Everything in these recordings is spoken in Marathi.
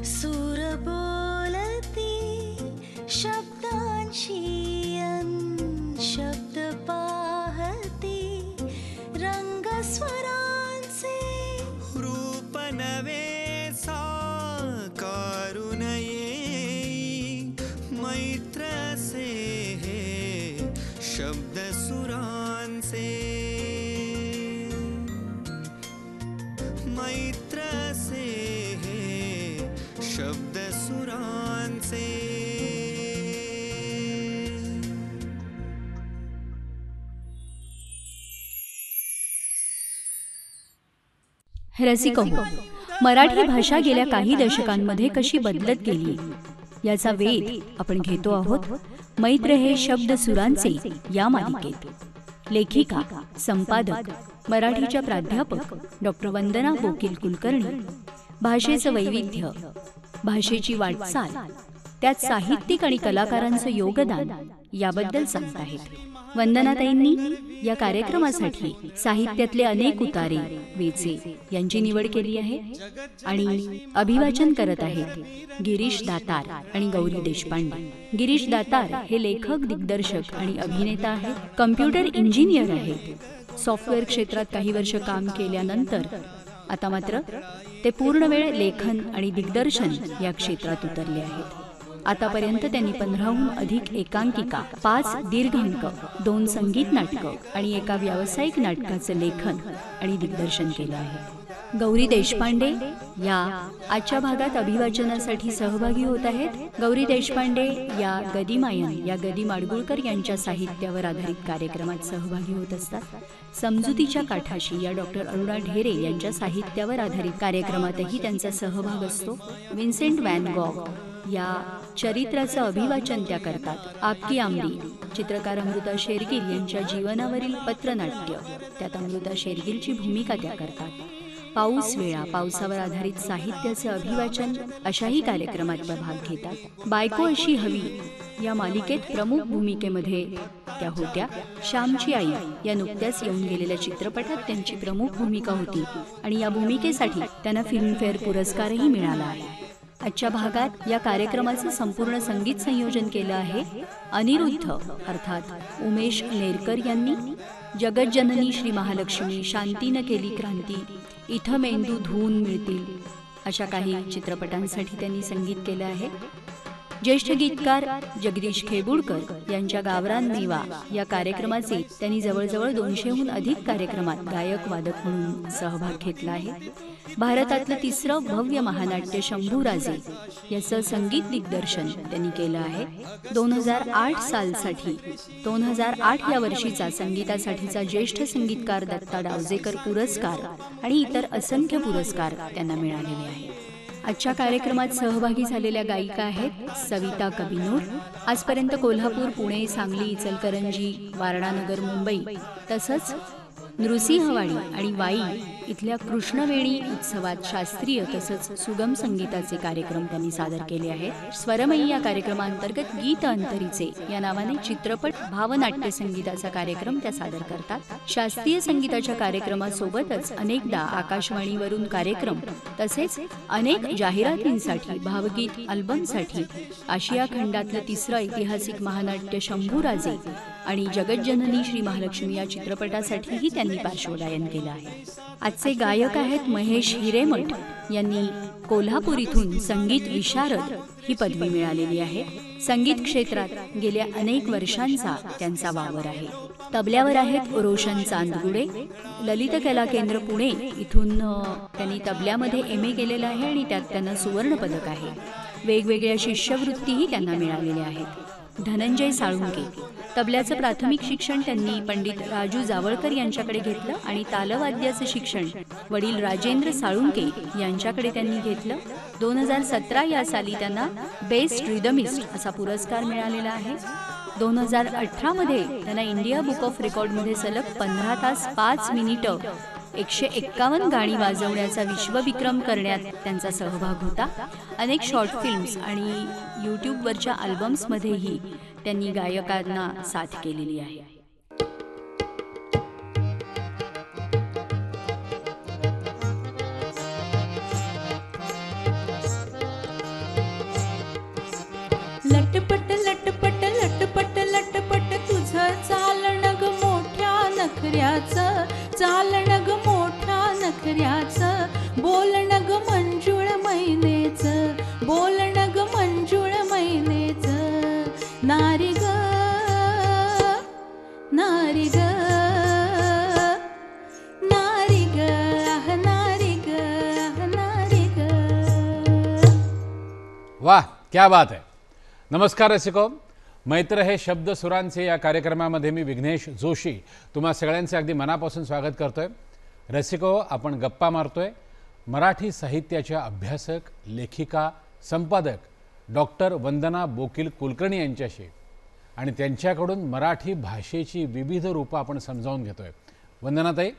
सूर बोलती शब्दांशी शब्द पाहती रंग स्वरांचे रूप नवे साकारून येई मैत्र से हे शब्द सुरांचे मैत्र से हे शब्द सुरांचे. रसिको, मराठी भाषा गेल्या काही दशकांमध्ये कशी बदलत गेली याचा वेध आपण घेतो आहोत मैत्र हे शब्द सुरांचे या मालिकेत. लेखिका, संपादक, मराठीच्या प्राध्यापक डॉक्टर वंदना बोकील कुलकर्णी भाषेचं वैविध्य, भाषेची वाटचाल, त्यात साहित्यिक आणि कलाकारांचं योगदान याबद्दल सांगत आहेत. वंदनाताईंनी या कार्यक्रमासाठी साहित्यातले अनेक उतारे, वेचे यांची निवड केली आहे आणि अभिवाचन करत आहेत गिरीश दातार आणि गौरी देशपांडे. गिरीश दातार हे लेखक, दिग्दर्शक आणि अभिनेता आहेत. कम्प्युटर इंजिनियर आहेत. सॉफ्टवेअर क्षेत्रात काही वर्ष काम केल्यानंतर आता मात्र ते पूर्णवेळ लेखन आणि दिग्दर्शन या क्षेत्रात उतरले आहेत. आतापर्यंत त्यांनी 15हून अधिक एकांकिका, 5 दीर्घांक, 2 संगीत नाटकं आणि एका व्यावसायिक नाटकाचं लेखन आणि दिग्दर्शन केलं आहे. गौरी देशपांडे या आजच्या भागात अभिवाचनासाठी सहभागी होत आहेत. गौरी देशपांडे या गदिमायन या गदी माडगुळकर यांच्या साहित्यावर आधारित कार्यक्रमात सहभागी होत असतात. समजुतीच्या काठाशी या डॉक्टर अरुणा ढेरे यांच्या साहित्यावर आधारित कार्यक्रमातही त्यांचा सहभाग असतो. विन्सेंट व्हॅन गॉग या चरित्राचं अभिवाचन त्या करतात. आपकी आमरी चित्रकार अमृता शेरगिल यांच्या जीवनावरील पत्रनाट्य, त्यात अमृता शेरगिलची भूमिका त्या करतात. पाऊस वेळा, पावसावर आधारित साहित्याचं अभिवाचन अशाही कार्यक्रमात त्या भाग घेतात. बायको अशी हवी या मालिकेत प्रमुख भूमिकेमध्ये त्या होत्या. श्यामची आई या नुकत्याच येऊन गेलेल्या चित्रपटात त्यांची प्रमुख भूमिका होती आणि या भूमिकेसाठी त्यांना फिल्मफेअर पुरस्कारही मिळाला आहे. आजच्या भागात या कार्यक्रमाचं संपूर्ण संगीत संयोजन केलं आहे अनिरुद्ध अर्थात उमेश नेरकर यांनी. जगज्जननी श्री महालक्ष्मी, शांतीनं केली क्रांती, इथं मेंदू धुवून मिळतील अशा काही चित्रपटांसाठी त्यांनी संगीत केलं आहे. ज्येष्ठ गीतकार जगदीश खेबुडकर यांच्या गावरान मेवा या कार्यक्रमाचे त्यांनी जवळजवळ 200हून अधिक कार्यक्रमात गायक वादक म्हणून सहभाग घेतला आहे. भारतातलं 3रं भव्य महानाट्य शंभूराजे याचं संगीत दिग्दर्शन त्यांनी केलं आहे. 2008 सालसाठी 2008 या वर्षीचा संगीतासाठीचा ज्येष्ठ संगीतकार दत्ता डावजेकर पुरस्कार आणि इतर असंख्य पुरस्कार त्यांना मिळालेले आहेत. आजच्या कार्यक्रमात सहभागी झालेल्या गायिका आहेत सविता कबिनूर. आजपर्यंत कोल्हापूर, पुणे, सांगली, इचलकरंजी, वारणानगर, मुंबई तसंच नृसिंहवाडी आणि वाई इथल्या कृष्णवेणी उत्सवात शास्त्रीय तसंच सुगम संगीताचे कार्यक्रम त्यांनी सादर केले आहेत. स्वरमयी या कार्यक्रमांतर्गत गीत अंतरीचे या नावाने चित्रपट भावनाट्य संगीताचा कार्यक्रम त्या सादर करतात. शास्त्रीय संगीताच्या कार्यक्रमासोबतच अनेकदा आकाशवाणीवरून कार्यक्रम तसेच अनेक जाहिरातींसाठी, भावगीत अल्बमसाठी आशिया खंडातलं 3रं ऐतिहासिक महानाट्य शंभूराजे आणि जगज्जननी श्री महालक्ष्मी या चित्रपटासाठीही त्यांनी पार्श्वगायन केलं आहे. आजचे गायक आहेत महेश हिरेमठ यांनी कोल्हापूर इथून संगीत विशारद ही पदवी मिळालेली आहे. संगीत क्षेत्रात गेल्या अनेक वर्षांचा त्यांचा वावर आहे. तबल्यावर आहेत रोशन चांदगुडे. ललित कला केंद्र पुणे इथून त्यांनी तबल्यामध्ये MA केलेलं आहे आणि त्यात त्यांना सुवर्ण पदक आहे. वेगवेगळ्या शिष्यवृत्तीही त्यांना मिळालेल्या आहेत. धनंजय साळुंके तबल्याचं प्राथमिक शिक्षण त्यांनी पंडित राजू जावळकर यांच्याकडे घेतलं आणि तालवाद्याचं शिक्षण वडील राजेंद्र साळुंके यांच्याकडे त्यांनी घेतलं. 2017 या साली त्यांना बेस्ट रिदमिस्ट असा पुरस्कार मिळालेला आहे. 2018 मध्ये त्यांना इंडिया बुक ऑफ रेकॉर्डमध्ये सलग 15 तास 5 मिनिटं 151 गाणी वाजवण्याचा विश्वविक्रम करण्यात त्यांचा सहभाग होता. अनेक शॉर्ट फिल्म्स आणि यूट्यूबवरच्या अल्बम्समध्येही त्यांनी गायकांना साथ केलेली आहे. लटपट लटपट लटपट लटपट तुझं चालणं ग मोठ्या नखऱ्याचं, चालणं ग मोठ्या नखऱ्याचं, बोलणं ग मंजुळ मैनेचं, बोलणं ग मंजुळ मैनेचं. नारी ग नारी ग नारी ग आह नारी ग आह नारी ग. वाह, क्या बात है. नमस्कार रसिको, मैत्र हे शब्द सुरांचे या कार्यक्रमामध्ये मी विघ्नेश जोशी तुम्हा सगळ्यांचे अगदी मनापासून स्वागत करतोय. रसिको, आपण गप्पा मारतोय मराठी साहित्याच्या अभ्यासक, लेखिका, संपादक डॉक्टर वंदना बोकील कुलकर्णी यांच्याशी आणि त्यांच्याकडून मराठी भाषेची विविध रूपं आपण समजावून घेतोय. वंदनाताई,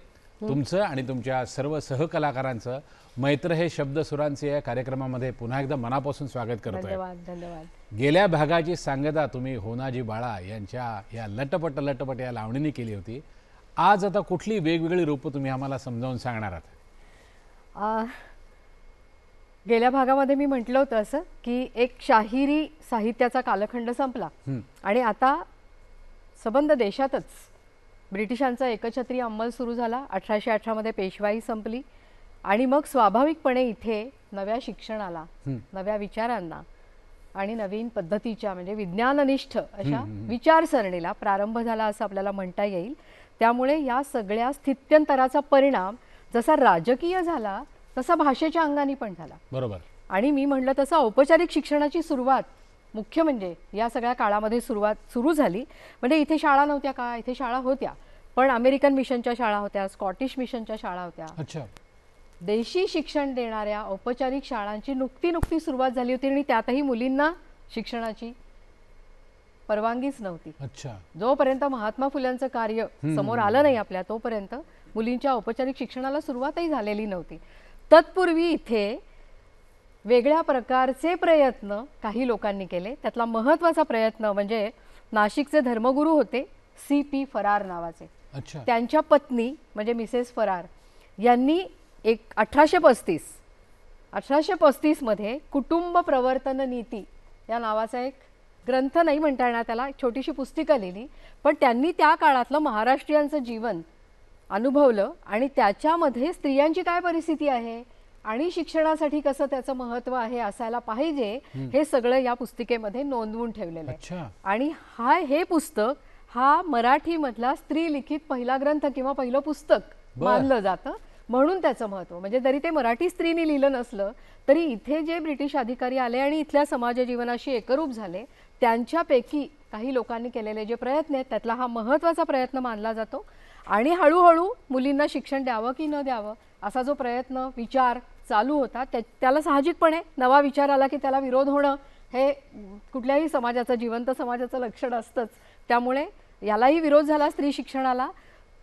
तुमचं आणि तुमच्या सर्व सहकलाकारांचं मैत्र हे शब्द सुरांचे या कार्यक्रमामध्ये पुन्हा एकदा मनापासून स्वागत करतोय. धन्यवाद धन्यवाद. गेल्या भागाची सांगता तुम्ही होनाजी बाळा यांच्या या लटपट लटपट या लावणीने केली होती. आज आता कुठली वेगवेगळी रूपं तुम्ही आम्हाला समजावून सांगणार आहात? गेल्या भागामध्ये मी म्हटलं होतं असं की एक शाहिरी साहित्याचा कालखंड संपला आणि आता सबंध देशातच ब्रिटिशांचा एकछत्री अंमल सुरू झाला. 1818 मध्ये पेशवाई संपली आणि मग स्वाभाविकपणे इथे नव्या शिक्षणाला, नव्या विचारांना आणि नवीन पद्धतीच्या म्हणजे विज्ञाननिष्ठ अशा विचारसरणीला प्रारंभ झाला असं आपल्याला म्हणता येईल. त्यामुळे या सगळ्या स्थित्यंतराचा परिणाम जसा राजकीय झाला तसा भाषेच्या अंगाने पण झाला. बरोबर. आणि मी म्हटलं तसं औपचारिक शिक्षणाची सुरुवात मुख्य म्हणजे या सगळ्या काळामध्ये सुरू झाली. म्हणजे इथे शाळा नव्हत्या का? इथे शाळा होत्या, पण अमेरिकन मिशनच्या शाळा होत्या, स्कॉटिश मिशनच्या शाळा होत्या. अच्छा. देशी शिक्षण देणाऱ्या औपचारिक शाळांची नुकती सुरुवात झाली होती आणि त्यातही मुलींना शिक्षणाची परवानगीच नव्हती. अच्छा. जोपर्यंत महात्मा फुल्यांचं कार्य समोर आलं नाही आपल्या, तोपर्यंत मुलींच्या औपचारिक शिक्षणाला सुरुवातही झालेली नव्हती. तत्पूर्वी इथे वेगळ्या प्रकारचे प्रयत्न काही लोकांनी केले. त्यातला महत्त्वाचा प्रयत्न म्हणजे नाशिकचे धर्मगुरू होते C.P. फरार नावाचे. अच्छा. त्यांच्या पत्नी म्हणजे मिसेस फरार यांनी 1835 मध्ये कुटुंब प्रवर्तन नीती या नावाचा एक ग्रंथ नाही म्हणता येणार त्याला, एक छोटीशी पुस्तिका लिहिली. पण त्यांनी त्या काळातलं महाराष्ट्रीयांचं जीवन अनुभवलं आणि त्याच्यामध्ये स्त्रियांची काय परिस्थिती आहे आणि शिक्षणासाठी कसं त्याचं महत्त्व आहे, असायला पाहिजे, हे सगळं या पुस्तिकेमध्ये नोंदवून ठेवलेलं आहे. आणि हे पुस्तक हा मराठीमधला स्त्रीलिखित पहिला ग्रंथ किंवा पहिलं पुस्तक मानलं जातं. म्हणून त्याचं महत्त्व म्हणजे जरी ते मराठी स्त्रीने लिहिलं नसलं तरी इथे जे ब्रिटिश अधिकारी आले आणि इथल्या समाज जीवनाशी एकरूप झाले त्यांच्यापैकी काही लोकांनी केलेले जे प्रयत्न आहेत त्यातला हा महत्त्वाचा प्रयत्न मानला जातो. आणि हळूहळू मुलींना शिक्षण द्यावं की न द्यावं असा जो प्रयत्न विचार चालू होता त्याला साहजिकपणे नवा विचार आला की त्याला विरोध होणं हे कुठल्याही समाजाचं, जिवंत समाजाचं लक्षण असतंच. त्यामुळे यालाही विरोध झाला स्त्री शिक्षणाला.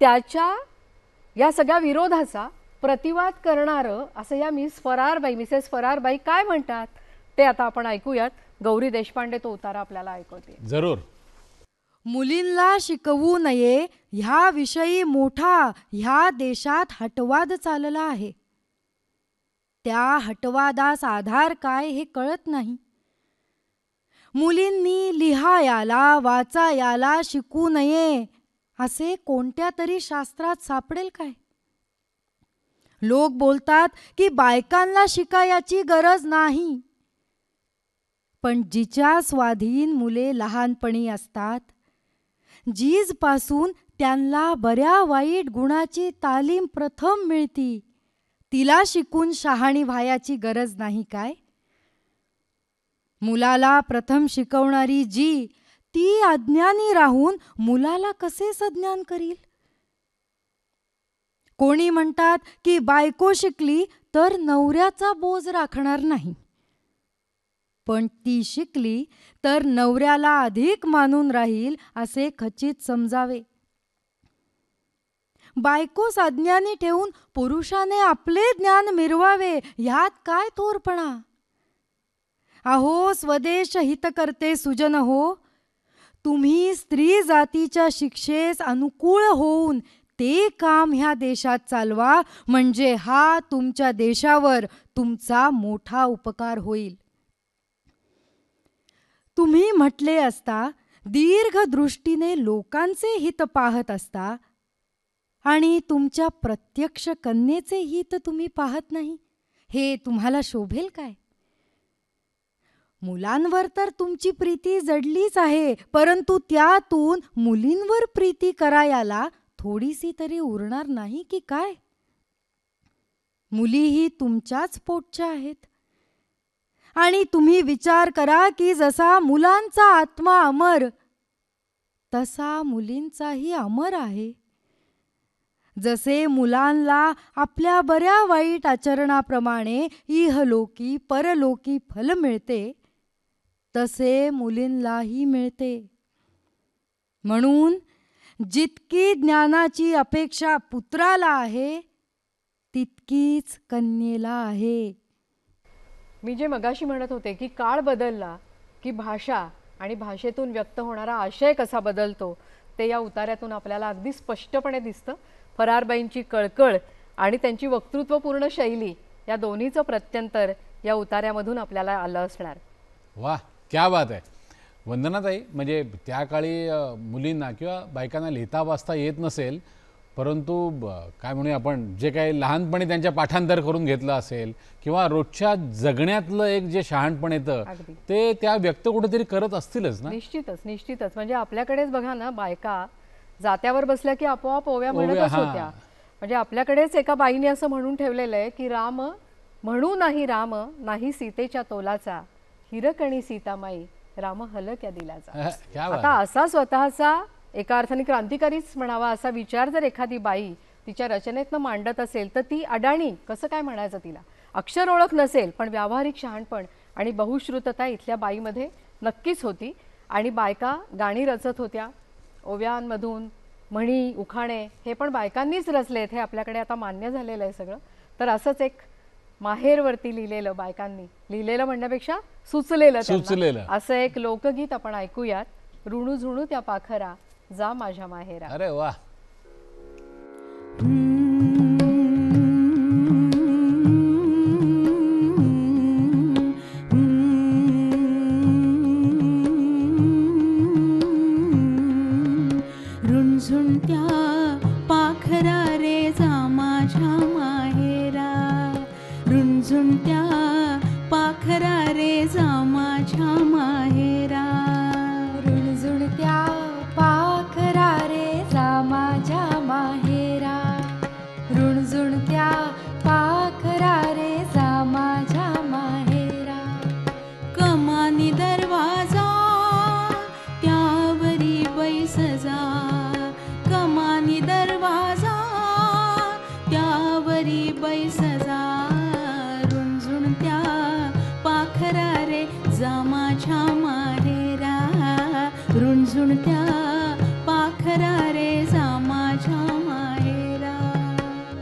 त्याच्या या सगळ्या विरोधाचा प्रतिवाद करणारं असं या मिसेस फरारबाई काय म्हणतात ते आता आपण ऐकूयात. गौरी देशपांडे तो उतारा आपल्याला ऐकवते. जरूर. मुलींना शिकवू नये ह्या विषयी मोठा ह्या देशात हटवाद चालला आहे. त्या हटवादास आधार काय हे कळत नाही. मुलींनी लिहायाला वाचायाला शिकू नये असे कोणत्या तरी शास्त्रात सापडेल काय? लोक बोलतात की बायकांना शिकायची गरज नाही, पण जिच्या स्वाधीन मुले लहानपणी असतात, जीजपासून त्यांना बऱ्या वाईट गुणाची तालीम प्रथम मिळती, तिला शिकून शहाणी व्हायची गरज नाही काय? मुलाला प्रथम शिकवणारी जी ती अज्ञानी राहून मुलाला कसे सज्ञान करील? कोणी म्हणतात की बायको शिकली तर नवऱ्याचा बोज राखणार नाही, पण ती शिकली तर नवऱ्याला अधिक मानून राहील असे खचित समजावे. बायकोस अज्ञानी ठेवून पुरुषाने आपले ज्ञान मिरवावे ह्यात काय थोरपणा. अहो स्वदेश हित करते सुजन हो, तुम्ही स्त्री जातीच्या शिक्षेस अनुकूल होऊन ते काम ह्या देशात चालवा, म्हणजे हा तुमच्या देशावर तुमचा मोठा उपकार होईल. तुम्ही म्हटले असता दीर्घ दृष्टीने लोकांचे हित पाहत असता आणि तुमच्या प्रत्यक्ष कन्येचे हित तुम्ही पाहत नाही, हे तुम्हाला शोभेल काय. मुलांवर तर तुमची प्रीती जडलीच आहे, परंतु त्यातून मुलींवर प्रीती करायला थोडीशी तरी उरणार नाही की काय. मुलीही तुमच्याच पोटच्या आहेत आणि तुम्ही विचार करा की जसा मुलांचा आत्मा अमर तसा मुलींचाही अमर आहे. जसे मुलांना आपल्या बऱ्या वाईट आचरणाप्रमाणे इहलोकी परलोकी फल मिळते, तसे मुलींनाही मिळते. म्हणून जितकी ज्ञानाची अपेक्षा पुत्राला आहे तितकीच कन्येला आहे. मी जे मगाशी म्हणत होते की काळ बदलला की भाषा आणि भाषेतून व्यक्त होणारा आशय कसा बदलतो ते या उतार्यातून आपल्याला अगदी स्पष्टपणे दिसतं. फरारबाईंची कळकळ आणि त्यांची वक्तृत्वपूर्ण शैली या दोन्हीचं प्रत्यंतर या उतार्यामधून आपल्याला आलं असणार. वा, क्या बात आहे. वंदनाताई, म्हणजे त्या काळी मुलींना किंवा बायकांना लिहिता वाचता येत नसेल, परंतु काय म्हणूया आपण, जे काही लहानपणी त्यांच्या पाठांतर करून घेतलं असेल किंवा रोजच्या जगण्यातलं एक जे शहाणपण येतं ते त्या व्यक्त कुठेतरी करत असतीलच ना. निश्चितच निश्चितच. म्हणजे आपल्याकडेच बघा ना, बायका जात्यावर बसल्या की आपोआप ओव्या म्हणतच होत्या. म्हणजे आपल्याकडेच एका बाईने असं म्हणून ठेवलेलं आहे की राम म्हणू नाही राम नाही सीतेच्या तोलाचा, हिरकणी सीतामाई राम हलक्या दिलाचा. आता असा स्वतःचा एका अर्थाने क्रांतिकारीच म्हणावा असा विचार जर एखादी बाई तिच्या रचनेतनं मांडत असेल तर ती अडाणी कसं काय म्हणायचं तिला. अक्षर ओळख नसेल पण व्यावहारिक शहाणपण आणि बहुश्रुतता इथल्या बाईमध्ये नक्कीच होती. आणि बायका गाणी रचत होत्या, ओव्यांमधून म्हणी उखाणे हे पण बायकांनीच रचलेत, हे आपल्याकडे आता मान्य झालेलं आहे सगळं. तर असंच एक माहेरवरती लिहिलेलं, बायकांनी लिहिलेलं म्हणण्यापेक्षा सुचलेलं असं एक लोकगीत आपण ऐकूयात. ऋणू झुणू त्या पाखरा जा माझ्या माहेरा. अरे वा. रुणझुणत्या पाखरा रे जा माझ्या माहेरा, रुणझुणत्या पाखरा रे जा माझ्या माहेरा, रुणझुणत्या पाखरा रे जा माझ्या माहेरा, रुणझुणत्या पाखरा रे जा माझ्या माहेरा. कमानी दरवाजा त्यावरी बैस जा, कमानी दरवाजा त्यावरी बैस जा, रुणझुणत्या पाखरा रे जा माझ्या माहेरा, रुणझुणत्या पाखरा रे जा माझ्या माहेरा,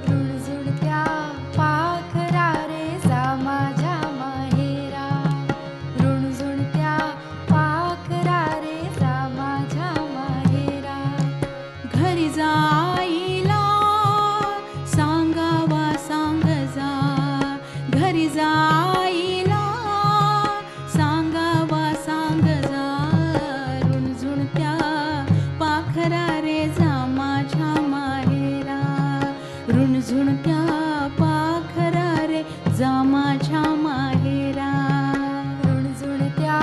रुणझुणत्या पाखरा रे जा माझ्या माहेरा, रुणझुणत्या पाखरा रे जा माझ्या माहेरा. घरी जाईला सांगावा सांग जा, घरी जाईला सांगावा सांग जा, रुणझुणत्या पाखरा रे जा माझ्या माहेरा, रुणझुणत्या पाखरा रे जा माझ्या माहेरा, रुणझुणत्या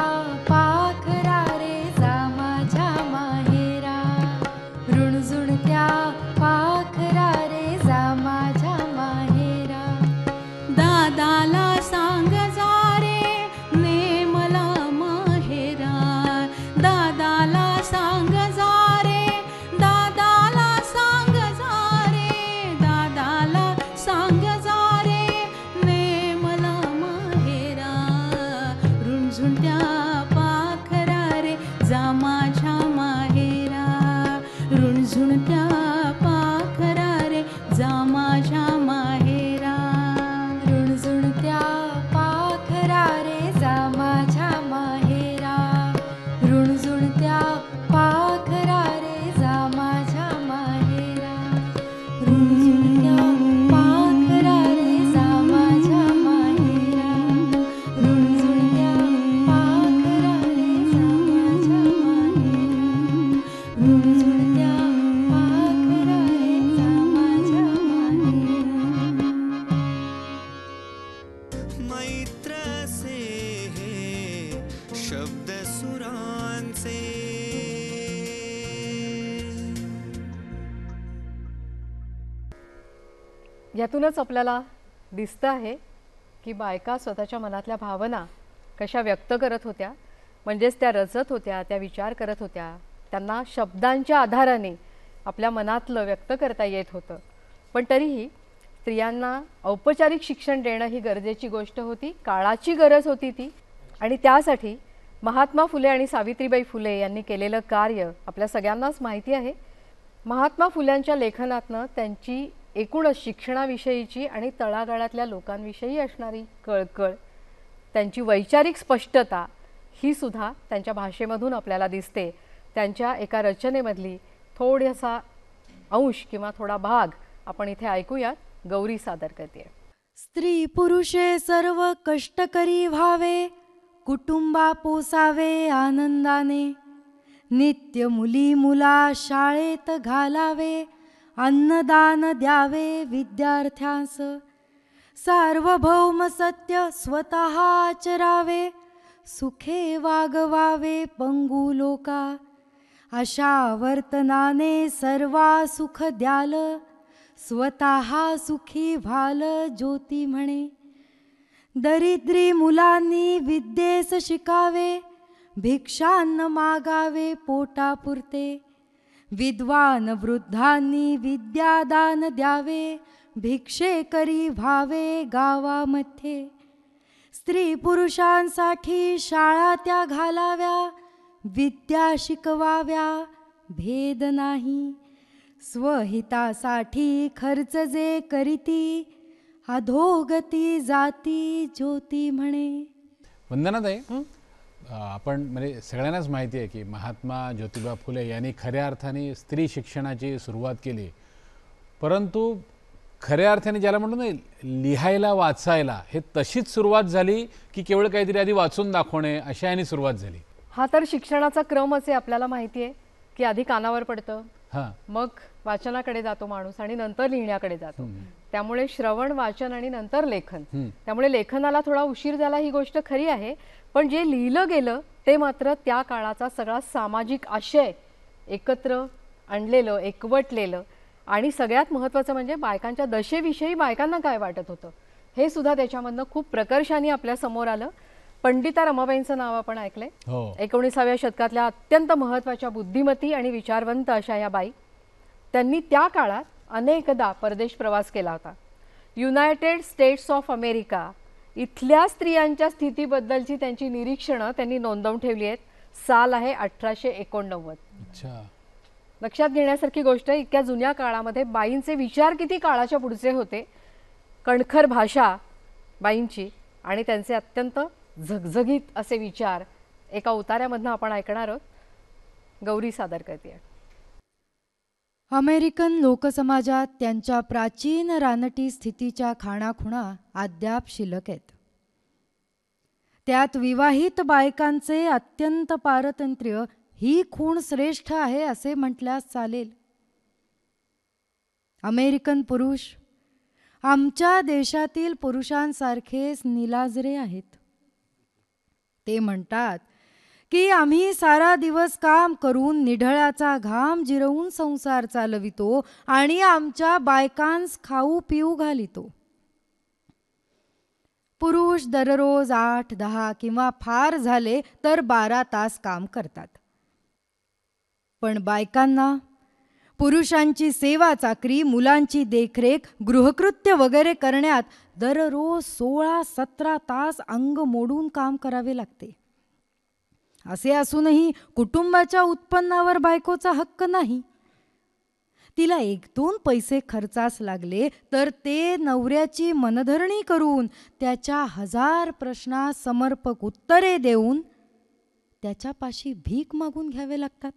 पाखरा रे जा माझ्या माहेरा, रुणझुणत्या पाखरा रे जा माझ्या माहेरा. दादाला सांग जा रे ने मला माहेरा, दादाला सांग जा रे, दादाला सांग जा रे, दादाला सांग जा रे ने मला माहेरा, रुणझुणत्या पाखरा रे जा माझ्या माहेरा, रुणझुणत्या पाखरा यातूनच आपल्याला दिसतं आहे की बायका स्वतःच्या मनातल्या भावना कशा व्यक्त करत होत्या, म्हणजेच त्या रचत होत्या, त्या विचार करत होत्या, त्यांना शब्दांच्या आधाराने आपल्या मनातलं व्यक्त करता येत होतं. पण तरीही स्त्रियांना औपचारिक शिक्षण देणं ही गरजेची गोष्ट होती, काळाची गरज होती ती. आणि त्यासाठी महात्मा फुले आणि सावित्रीबाई फुले यांनी केलेलं कार्य आपल्या सगळ्यांनाच माहिती आहे. महात्मा फुल्यांच्या लेखनातनं त्यांची एकूणच शिक्षणाविषयीची आणि तळागाळातल्या लोकांविषयी असणारी कळकळ, त्यांची वैचारिक स्पष्टता ही सुद्धा त्यांच्या भाषेमधून आपल्याला दिसते. त्यांच्या एका रचनेमधली थोडासा अंश किंवा थोडा भाग आपण इथे ऐकूयात. गौरी सादर करते. स्त्री पुरुषे सर्व कष्टकरी व्हावे, कुटुंबा पोसावे आनंदाने, नित्य मुली मुला शाळेत घालावे, अन्नदान द्यावे विद्यार्थ्यांस, सार्वभौम सत्य स्वतः आचरावे, सुखे वागवावे पंगू लोका, अशा वर्तनाने सर्वा सुख द्याल, स्वतः सुखी व्हाल ज्योती म्हणे. दरिद्री मुलांनी विद्येस शिकावे, भिक्षान्न मागावे पोटापुरते, विद्वान वृद्धांनी विद्यादान द्यावे, भिक्षेकरी व्हावे गावामध्ये. स्त्री पुरुषांसाठी शाळा त्या घालाव्या, विद्या शिकवाव्या भेद नाही, स्वहितासाठी खर्च जे करीती, अधोगती जाती ज्योती म्हणे. वंदनाताई, आपण म्हणजे सगळ्यांनाच माहिती आहे की महात्मा ज्योतिबा फुले यांनी खऱ्या अर्थाने स्त्री शिक्षणाची सुरुवात केली, परंतु खऱ्या अर्थाने ज्याला म्हणतो ना लिहायला वाचायला, हे तशीच सुरुवात झाली की केवळ काहीतरी आधी वाचून दाखवणे अशा याने सुरुवात झाली? हा तर शिक्षणाचा क्रम असे आपल्याला माहिती आहे की आधी कानावर पडतं, मग वाचनाकडे जातो माणूस आणि नंतर लिहिण्याकडे जातो. त्यामुळे श्रवण, वाचन आणि नंतर लेखन. त्यामुळे लेखनाला थोडा उशीर झाला ही गोष्ट खरी आहे, पण जे लिहिलं गेलं ते मात्र त्या काळाचा सगळा सामाजिक आशय एकत्र आणलेलं, एकवटलेलं. आणि सगळ्यात महत्त्वाचं म्हणजे बायकांच्या दशेविषयी बायकांना काय वाटत होतं हे सुद्धा त्याच्यामधनं खूप प्रकर्षाने आपल्या समोर आलं. पंडिता रमाबाईंचं नाव आपण ऐकलंय. 19व्या शतकातल्या अत्यंत महत्त्वाच्या बुद्धिमती आणि विचारवंत अशा या बाई. त्यांनी त्या काळात अनेकदा परदेश प्रवास केला होता. युनायटेड स्टेट्स ऑफ अमेरिका इथल्या स्त्रियांच्या स्थितीबद्दलची त्यांची निरीक्षणं त्यांनी नोंदवून ठेवली आहेत. साल आहे 1889. लक्षात घेण्यासारखी गोष्ट, इतक्या जुन्या काळामध्ये बाईंचे विचार किती काळाच्या पुढचे होते. कणखर भाषा बाईंची आणि त्यांचे अत्यंत झगझगीत असे विचार एका उतार्यामधनं आपण ऐकणार आहोत. गौरी सादर करते. अमेरिकन लोकसमाजात त्यांच्या प्राचीन रानटी स्थितीच्या खाणाखुणा अद्याप शिल्लक आहेत. त्यात विवाहित बायकांचे अत्यंत पारतंत्र्य ही खूण श्रेष्ठ आहे असे म्हटल्यास चालेल. अमेरिकन पुरुष आमच्या देशातील पुरुषांसारखेच निलाजरे आहेत. ते म्हणतात की आम्ही सारा दिवस काम करून निढळाचा घाम जिरवून संसार चालवितो आणि आमच्या बायकांस खाऊ पिऊ घालितो. पुरुष दररोज 8-10 किंवा फार झाले तर 12 तास काम करतात. पण बायकांना पुरुषांची सेवा चाकरी, मुलांची देखरेख, गृहकृत्य वगैरे करण्यात दररोज 16-17 तास अंग मोडून काम करावे लागते. असे असूनही कुटुंबाच्या उत्पन्नावर बायकोचा हक्क नाही. तिला 1-2 पैसे खर्चास लागले तर ते नवऱ्याची मनधरणी करून त्याच्या 1000 प्रश्नास समर्पक उत्तरे देऊन त्याच्यापाशी भीक मागून घ्यावे लागतात.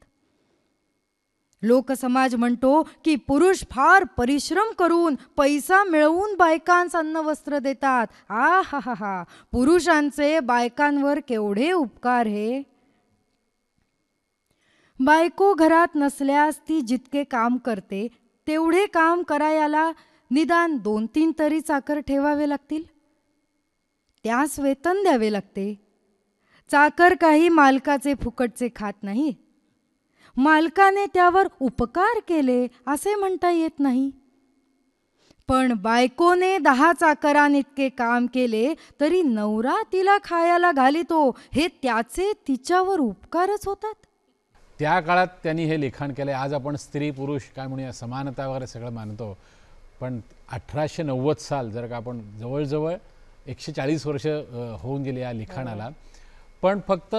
लोकसमाज म्हणतो की पुरुष फार परिश्रम करून पैसा मिळवून बायकांस अन्न वस्त्र देतात. आहाहा, पुरुषांचे बायकांवर केवढे उपकार हे. बायको घरात नसल्यास ती जितके काम करते तेवढे काम करायला निदान 2-3 तरी चाकर ठेवावे लागतील. त्यास वेतन द्यावे लागते. चाकर काही मालकाचे फुकटचे खात नाही. मालकाने त्यावर उपकार केले असे म्हणता येत नाही. पण बायकोने 10 चाकरांइतके काम केले तरी नवरा तिला खायला घालितो हे त्याचे तिच्यावर उपकारच होतात. त्या काळात त्यांनी हे लिखाण केलं. आज आपण स्त्री पुरुष काय म्हणूया समानता वगैरे सगळं मानतो, पण 1890 साल जर का आपण जवळजवळ 140 वर्ष होऊन गेली या लिखाणाला, पण फक्त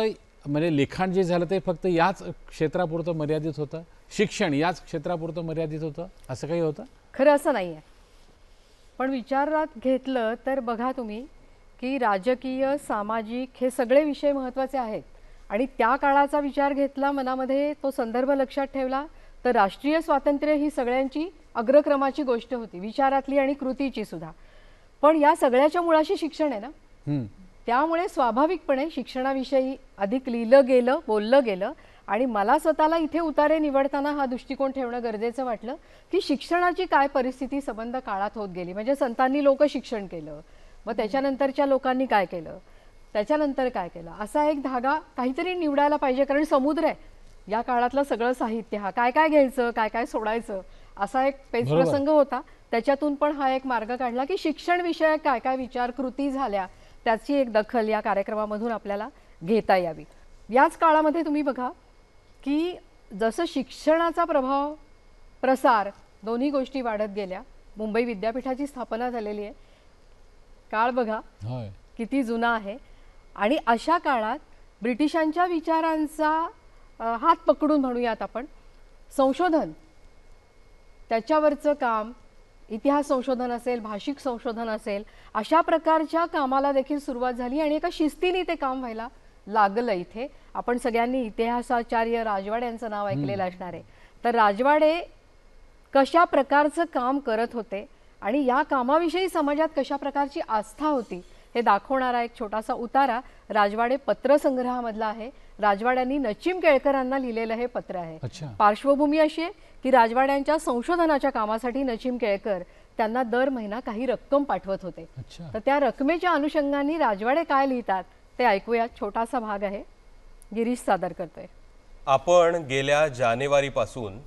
म्हणजे लिखाण जे झालं ते फक्त याच क्षेत्रापुरतं मर्यादित होतं, शिक्षण याच क्षेत्रापुरतं मर्यादित होतं, असं काही होतं? खरं असं नाही आहे. पण विचारात घेतलं तर बघा तुम्ही की राजकीय सामाजिक हे सगळे विषय महत्त्वाचे आहेत आणि त्या काळाचा विचार घेतला, मनामध्ये तो संदर्भ लक्षात ठेवला तर राष्ट्रीय स्वातंत्र्य ही सगळ्यांची अग्रक्रमाची गोष्ट होती, विचारातली आणि कृतीची सुद्धा. पण या सगळ्याच्या मुळाशी शिक्षण आहे ना, त्यामुळे स्वाभाविकपणे शिक्षणाविषयी अधिक लिहिलं गेलं, बोललं गेलं आणि मला स्वतःला इथे उतारे निवडताना हा दृष्टिकोन ठेवणं गरजेचं वाटलं की शिक्षणाची काय परिस्थिती संबंध काळात होत गेली. म्हणजे संतांनी लोकशिक्षण केलं, मग त्याच्यानंतरच्या लोकांनी काय केलं, त्याच्यानंतर काय केलं, असा एक धागा काहीतरी निवडायला पाहिजे. कारण समुद्र आहे या काळातलं सगळं साहित्य, हा काय काय घ्यायचं काय काय सोडायचं असा एक पेचप्रसंग होता. त्याच्यातून पण हा एक मार्ग काढला की शिक्षण विषयक काय काय विचार कृती झाल्या त्याची एक दखल या कार्यक्रमामधून आपल्याला घेता यावी. याच काळामध्ये तुम्ही बघा की जसं शिक्षणाचा प्रभाव प्रसार दोन्ही गोष्टी वाढत गेल्या, मुंबई विद्यापीठाची स्थापना झालेली आहे. काळ बघा किती जुना आहे. आणि अशा काळात ब्रिटिशांच्या विचारांचा हात पकडून म्हणूयात आपण संशोधन, त्याच्यावरचं काम, इतिहास संशोधन असेल, भाषिक संशोधन असेल, अशा प्रकारच्या कामाला देखील सुरुवात झाली आणि एका शिस्तीने ते काम व्हायला लागलं. इथे आपण सगळ्यांनी इतिहासाचार्य राजवाडे यांचं नाव ऐकलेलं असणार आहे. तर राजवाडे कशा प्रकारचं काम करत होते आणि या कामाविषयी समाजात कशा प्रकारची आस्था होती हे दाखवणारा एक छोटासा उतारा राजवाडे पत्रसंग्रहामधला आहे. राजवाड्यांनी नचिम केळकरांना लिहिलेलं हे पत्र आहे. पार्श्वभूमी अशी आहे की राजवाड्यांच्या संशोधनाच्या कामासाठी नचिम केळकर त्यांना दर महिना काही रक्कम पाठवत होते. तर त्या रकमेच्या अनुषंगाने राजवाडे काय लिहितात ते ऐकूया. छोटासा भाग आहे, गिरीश सादर करतोय. आपण गेल्या जानेवारीपासून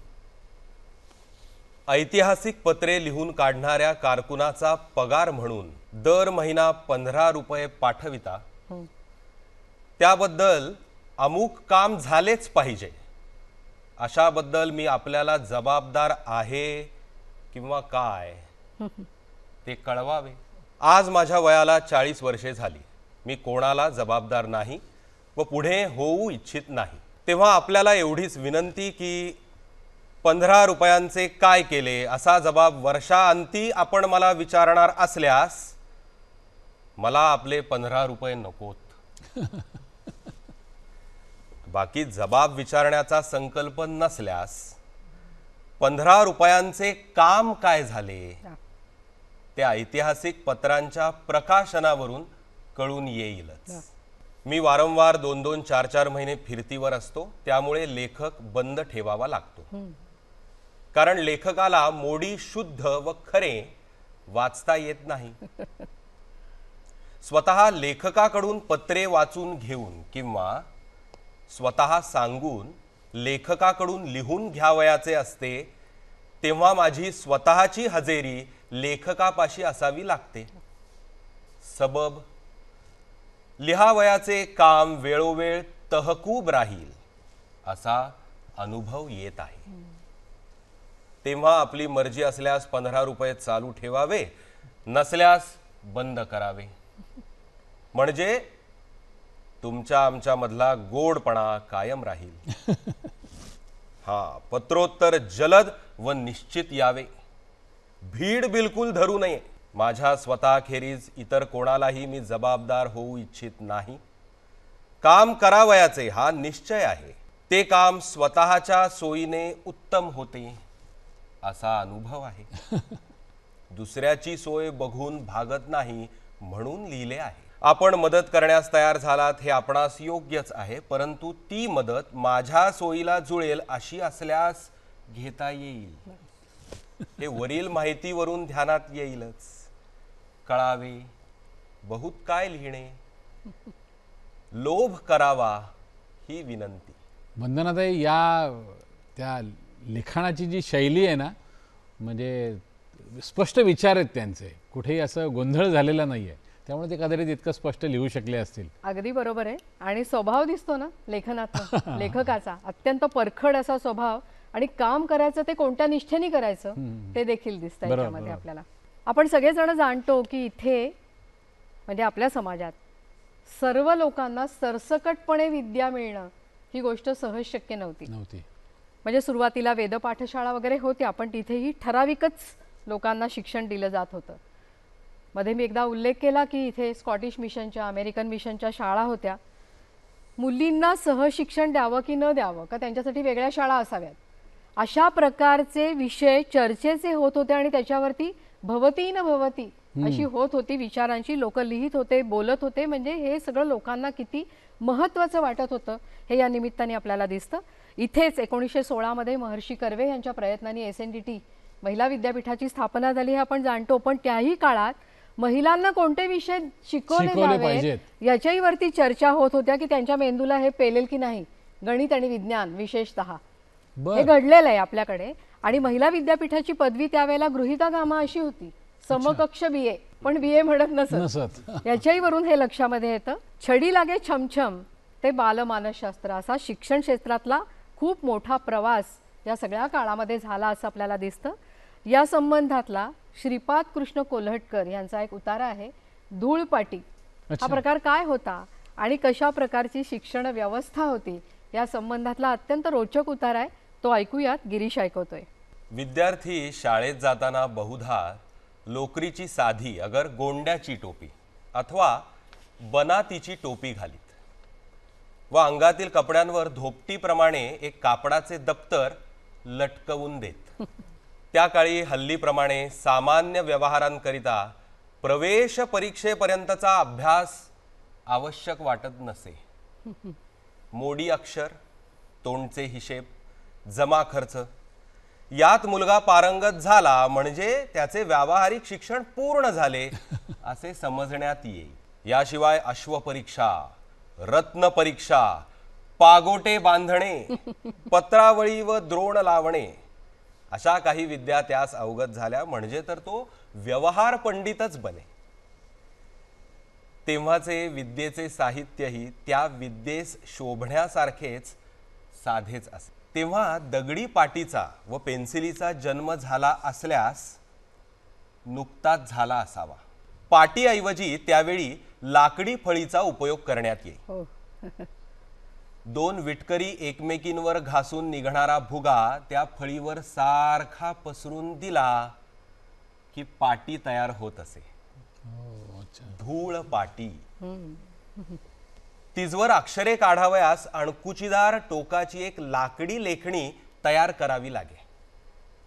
ऐतिहासिक पत्रे लिहून काढणाऱ्या कारकुनाचा पगार म्हणून दर महिना 15 रुपये पाठविता. त्याबद्दल अमुक काम झालेच पाहिजे अशाबद्दल मी आपल्याला जबाबदार आहे किंवा काय ते कळवावे. आज माझ्या वयाला 40 वर्षे झाली. मी कोणाला जबाबदार नाही व पुढे होऊ इच्छित नाही. तेव्हा आपल्याला एवढीच विनंती की 15 रुपयांचे काय केले असा जबाब वर्षांती आपण मला विचारणार असल्यास मला आपले 15 रुपये नकोत. बाकी जबाब विचारण्याचा संकल्प नसल्यास 15 रुपयांचे काम काय झाले ते ऐतिहासिक पत्रांच्या प्रकाशनावरून कळून येईलच. मी वारंवार 2-2, 4-4 महिने फिरतीवर असतो, त्यामुळे लेखक बंद ठेवावा लागतो. कारण लेखकाला मोडी शुद्ध व खरे वाचता येत नाही. स्वतः लेखकाकडून पत्रे वाचून घेऊन किंवा स्वतः सांगून लेखकाकडून लिहून घ्यावयाचे असते तेव्हा माझी स्वतःची हजेरी लेखकापाशी असावी लागते. सबब लिहावयाचे काम वेळोवेळ तहकूब राहील असा अनुभव येत आहे. तेव्हा आपली मर्जी असल्यास 15 रुपये चालू ठेवावे, नसल्यास बंद करावे. म्हणजे तुमच्या आमच्या मधला गोडपणा कायम राहील. पत्रोत्तर जलद व निश्चित यावे. भीड बिलकुल धरू नये. माझ्या स्वतःखेरीज इतर कोणालाही मी जबाबदार होऊ इच्छित नाही. काम करावयाचे हा निश्चय आहे. ते काम स्वतःच्या सोयीने उत्तम होते असा अनुभव आहे. दुसऱ्याची सोय बघून भागत नाही म्हणून लिहिले आहे. आपण मदत करण्यास तयार झालात हे आपणास योग्यच आहे, परंतु ती मदत माझ्या सोयीला जुळेल अशी असल्यास घेता येईल. हे वरील माहितीवरून ध्यानात येईलच. कळावे बहुत काय लिहिणे, लोभ करावा ही विनंती. वंदनाताई, या त्या लिखाणाची जी शैली आहे ना, म्हणजे स्पष्ट विचार आहेत त्यांचे, कुठेही असं गोंधळ झालेला नाही आहे, त्यामुळे ते कदाचित इतकं स्पष्ट लिहू शकले असतील. अगदी बरोबर आहे. आणि स्वभाव दिसतो ना लेखनात लेखकाचा, अत्यंत परखड असा स्वभाव, आणि काम करायचं ते कोणत्या निष्ठेने करायचं ते देखील दिसतं याच्यामध्ये आपल्याला. आपण सगळेजण जाणतो की इथे म्हणजे आपल्या समाजात सर्व लोकांना सरसकटपणे विद्या मिळणं ही गोष्ट सहज शक्य नव्हती. म्हणजे सुरुवातीला वेदपाठशाळा वगैरे होत्या, पण तिथेही ठराविकच लोकांना शिक्षण दिलं जात होतं. मध्ये मी एकदा उल्लेख केला की इथे स्कॉटिश मिशनच्या, अमेरिकन मिशनच्या शाळा होत्या. मुलींना सहशिक्षण द्यावं की न द्यावं, का त्यांच्यासाठी वेगळ्या शाळा असाव्यात, अशा प्रकारचे विषय चर्चेचे होत होते. आणि त्याच्यावरती भवती न भवती अशी होत होती विचारांची. लोक लिहित होते, बोलत होते. म्हणजे हे सगळं लोकांना किती महत्त्वाचं वाटत होतं हे या निमित्ताने आपल्याला दिसतं. इथेच 1916 मध्ये महर्षी कर्वे यांच्या प्रयत्नांनी SNDT महिला विद्यापीठाची स्थापना झाली हे आपण जाणतो. पण त्याही काळात महिलांना कोणते विषय शिकवले जावेत याच्याही वरती चर्चा होत होत्या की त्यांच्या मेंदूला हे पेलेल की नाही. गणित आणि विज्ञान विशेषतः हे घडलेलं आहे आपल्याकडे. आणि महिला विद्यापीठाची पदवी त्यावेळेला गृहीता गामा अशी होती, समकक्ष BA, पण BA म्हणत नसत. याच्याही वरून हे लक्षामध्ये येतं. छडी लागे छमछम ते बालमानसशास्त्र असा शिक्षण क्षेत्रातला खूप मोठा प्रवास या सगळ्या काळामध्ये झाला असं आपल्याला दिसतं. या संबंधातला श्रीपाद कृष्ण कोल्हटकर यांचा एक उतारा आहे, धूळपाटी. हा प्रकार काय होता आणि कशा प्रकारची शिक्षण व्यवस्था होती या संबंधातला अत्यंत रोचक उतारा आहे. तो ऐकूयात, गिरीश ऐकवतोय. विद्यार्थी शाळेत जाताना बहुधा लोकरीची साधी अगर गोंड्याची टोपी अथवा बनातीची टोपी घालीत व अंगातील कपड्यांवर धोपटीप्रमाणे एक कापडाचे दप्तर लटकवून देत. त्या काळी हल्लीप्रमाणे सामान्य व्यवहारांकरिता प्रवेश परीक्षेपर्यंतचा अभ्यास आवश्यक वाटत नसे. मोडी अक्षर, तोंडचे हिशेब, जमा खर्च यात मुलगा पारंगत झाला म्हणजे त्याचे व्यावहारिक शिक्षण पूर्ण झाले असे समजण्यात येईल. याशिवाय अश्वपरीक्षा, रत्न परीक्षा, पागोटे बांधणे, पत्रावळी व द्रोण लावणे अशा काही विद्या त्यास अवगत झाल्या म्हणजे तर तो व्यवहार पंडितच बने. तेव्हाचे विद्येचे साहित्यही त्या विद्येस शोभण्यासारखेच साधेच असे. तेव्हा दगडी पाटीचा व पेन्सिलीचा जन्म झाला असल्यास नुकताच झाला असावा. पाटीऐवजी त्यावेळी लाकडी फळीचा उपयोग करण्यात येईल. दोन विटकरी एकमेकींवर घासून निघणारा भुगा त्या फळीवर सारखा पसरून दिला की पाटी तयार होत असे. धूळ पाटी. तिजवर अक्षरे काढावयास अणकुचीदार टोकाची एक लाकडी लेखणी तयार करावी लागे.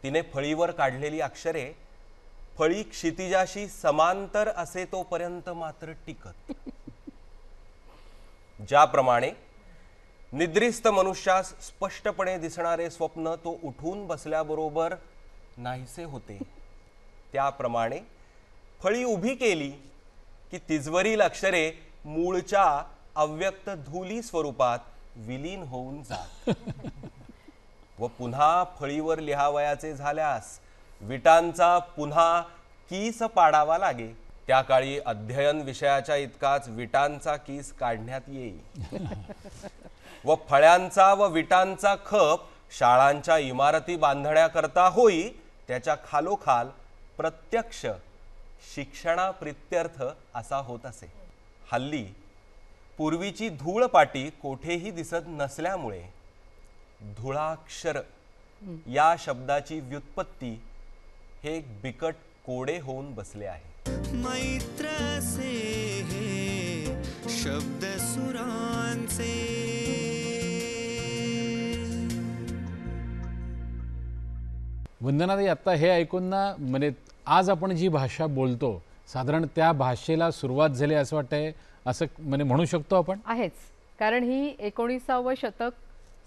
तिने फळीवर काढलेली अक्षरे फळी क्षितिजाशी समांतर असे तोपर्यंत मात्र टिकत. ज्याप्रमाणे निद्रिस्त मनुष्यास स्पष्टपणे दिसणारे स्वप्न तो उठून बसल्याबरोबर नाहीसे होते, त्याप्रमाणे फळी उभी केली की तिजवरील अक्षरे मूळच्या अव्यक्त धूली स्वरूपात विलीन होऊन जात व पुन्हा फळीवर लिहावयाचे झाल्यास विटांचा पुन्हा कीस पाडावा लागे. त्या काळी अध्ययन विषयाच्या इतकाच विटांचा कीस काढण्यात येई व फळ्यांचा व विटांचा खप शाळांच्या इमारती बांधण्याकरता होई. त्याच्या खालोखाल प्रत्यक्ष शिक्षणाप्रित्यर्थ असा होत असे. हल्ली पूर्वीची धूळपाटी कोठेही दिसत नसल्यामुळे धुळाक्षर या शब्दाची व्युत्पत्ती हे एक बिकट कोडे होऊन बसले आहे. मैत्र से हे शब्द सुरांचे. वंदनाताई, आत्ता हे ऐकून ना म्हणजे आज आपण जी भाषा बोलतो साधारण त्या भाषेला सुरुवात झाली असं वाटतंय, असं म्हणजे म्हणू शकतो आपण. आहेच, कारण ही 19वे शतक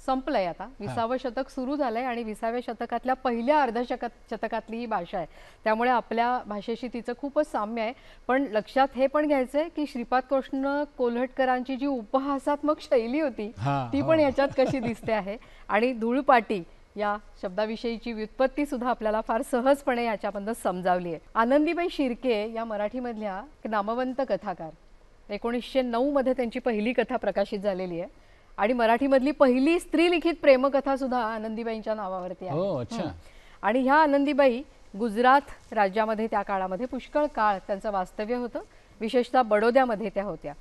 संपलंय आता, 20वे शतक सुरू झालंय आणि 20व्या शतकातल्या पहिल्या शतकातली ही भाषा आहे. त्यामुळे आपल्या भाषेशी तिचं खूपच साम्य आहे. पण लक्षात हे पण घ्यायचंय की श्रीपाद कृष्ण कोल्हटकरांची जी उपहासात्मक शैली होती ती पण याच्यात कशी दिसते आहे. आणि धूळपाटी या शब्दाविषयीची व्युत्पत्ती सुद्धा आपल्याला फार सहजपणे याच्यामधनं समजावली आहे. आनंदीबाई शिर्के या मराठीमधल्या एक नामवंत कथाकार. 1909 मध्ये त्यांची पहिली कथा प्रकाशित झालेली आहे आणि मराठीमधली पहिली स्त्रीलिखित प्रेमकथा सुद्धा आनंदीबाईंच्या नावावरती आहे. अच्छा. आणि ह्या आनंदीबाई गुजरात राज्यामध्ये त्या काळामध्ये पुष्कळ काळ त्यांचं वास्तव्य होतं. विशेषतः बडोद्यामध्ये त्या होत्या.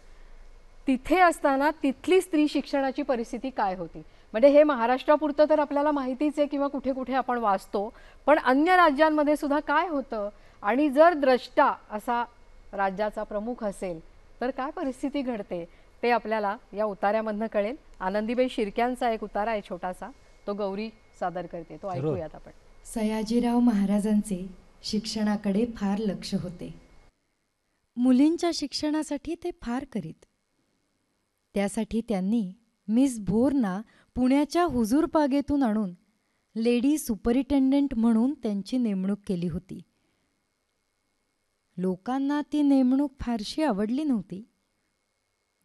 तिथे असताना तिथली स्त्री शिक्षणाची परिस्थिती काय होती, म्हणजे हे महाराष्ट्रापुरतं तर आपल्याला माहितीच आहे किंवा कुठे कुठे आपण वाचतो, पण अन्य राज्यांमध्ये सुद्धा काय होतं आणि जर द्रष्टा असा राज्याचा प्रमुख असेल तर काय परिस्थिती घडते ते आपल्याला या उतार्यामधनं कळेल. आनंदीबाई शिर्क्यांचा एक उतारा आहे छोटासा, तो गौरी सादर करते, तो ऐकूयात आपण. सयाजीराव महाराजांचे शिक्षणाकडे फार लक्ष होते. मुलींच्या शिक्षणासाठी ते फार करीत. त्यासाठी त्यांनी मिस भोरना पुण्याच्या हुजूरबागेतून आणून लेडी सुपरिटेंडंट म्हणून त्यांची नेमणूक केली होती. लोकांना ती नेमणूक फारशी आवडली नव्हती.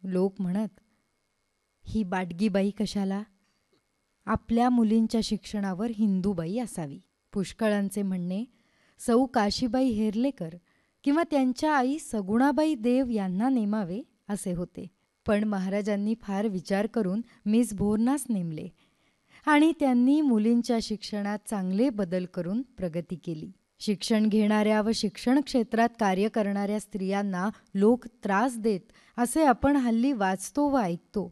लोक म्हणत, ही बाडगीबाई कशाला, आपल्या मुलींच्या शिक्षणावर हिंदूबाई असावी. पुष्कळांचे म्हणणे सौ काशीबाई हेर्लेकर किंवा त्यांच्या आई सगुणाबाई देव यांना नेमावे असे होते. पण महाराजांनी फार विचार करून मिस भोरनास नेमले आणि त्यांनी मुलींच्या शिक्षणात चांगले बदल करून प्रगती केली. शिक्षण घेणाऱ्या व शिक्षण क्षेत्रात कार्य करणाऱ्या स्त्रियांना लोक त्रास देत असे आपण हल्ली वाचतो व ऐकतो.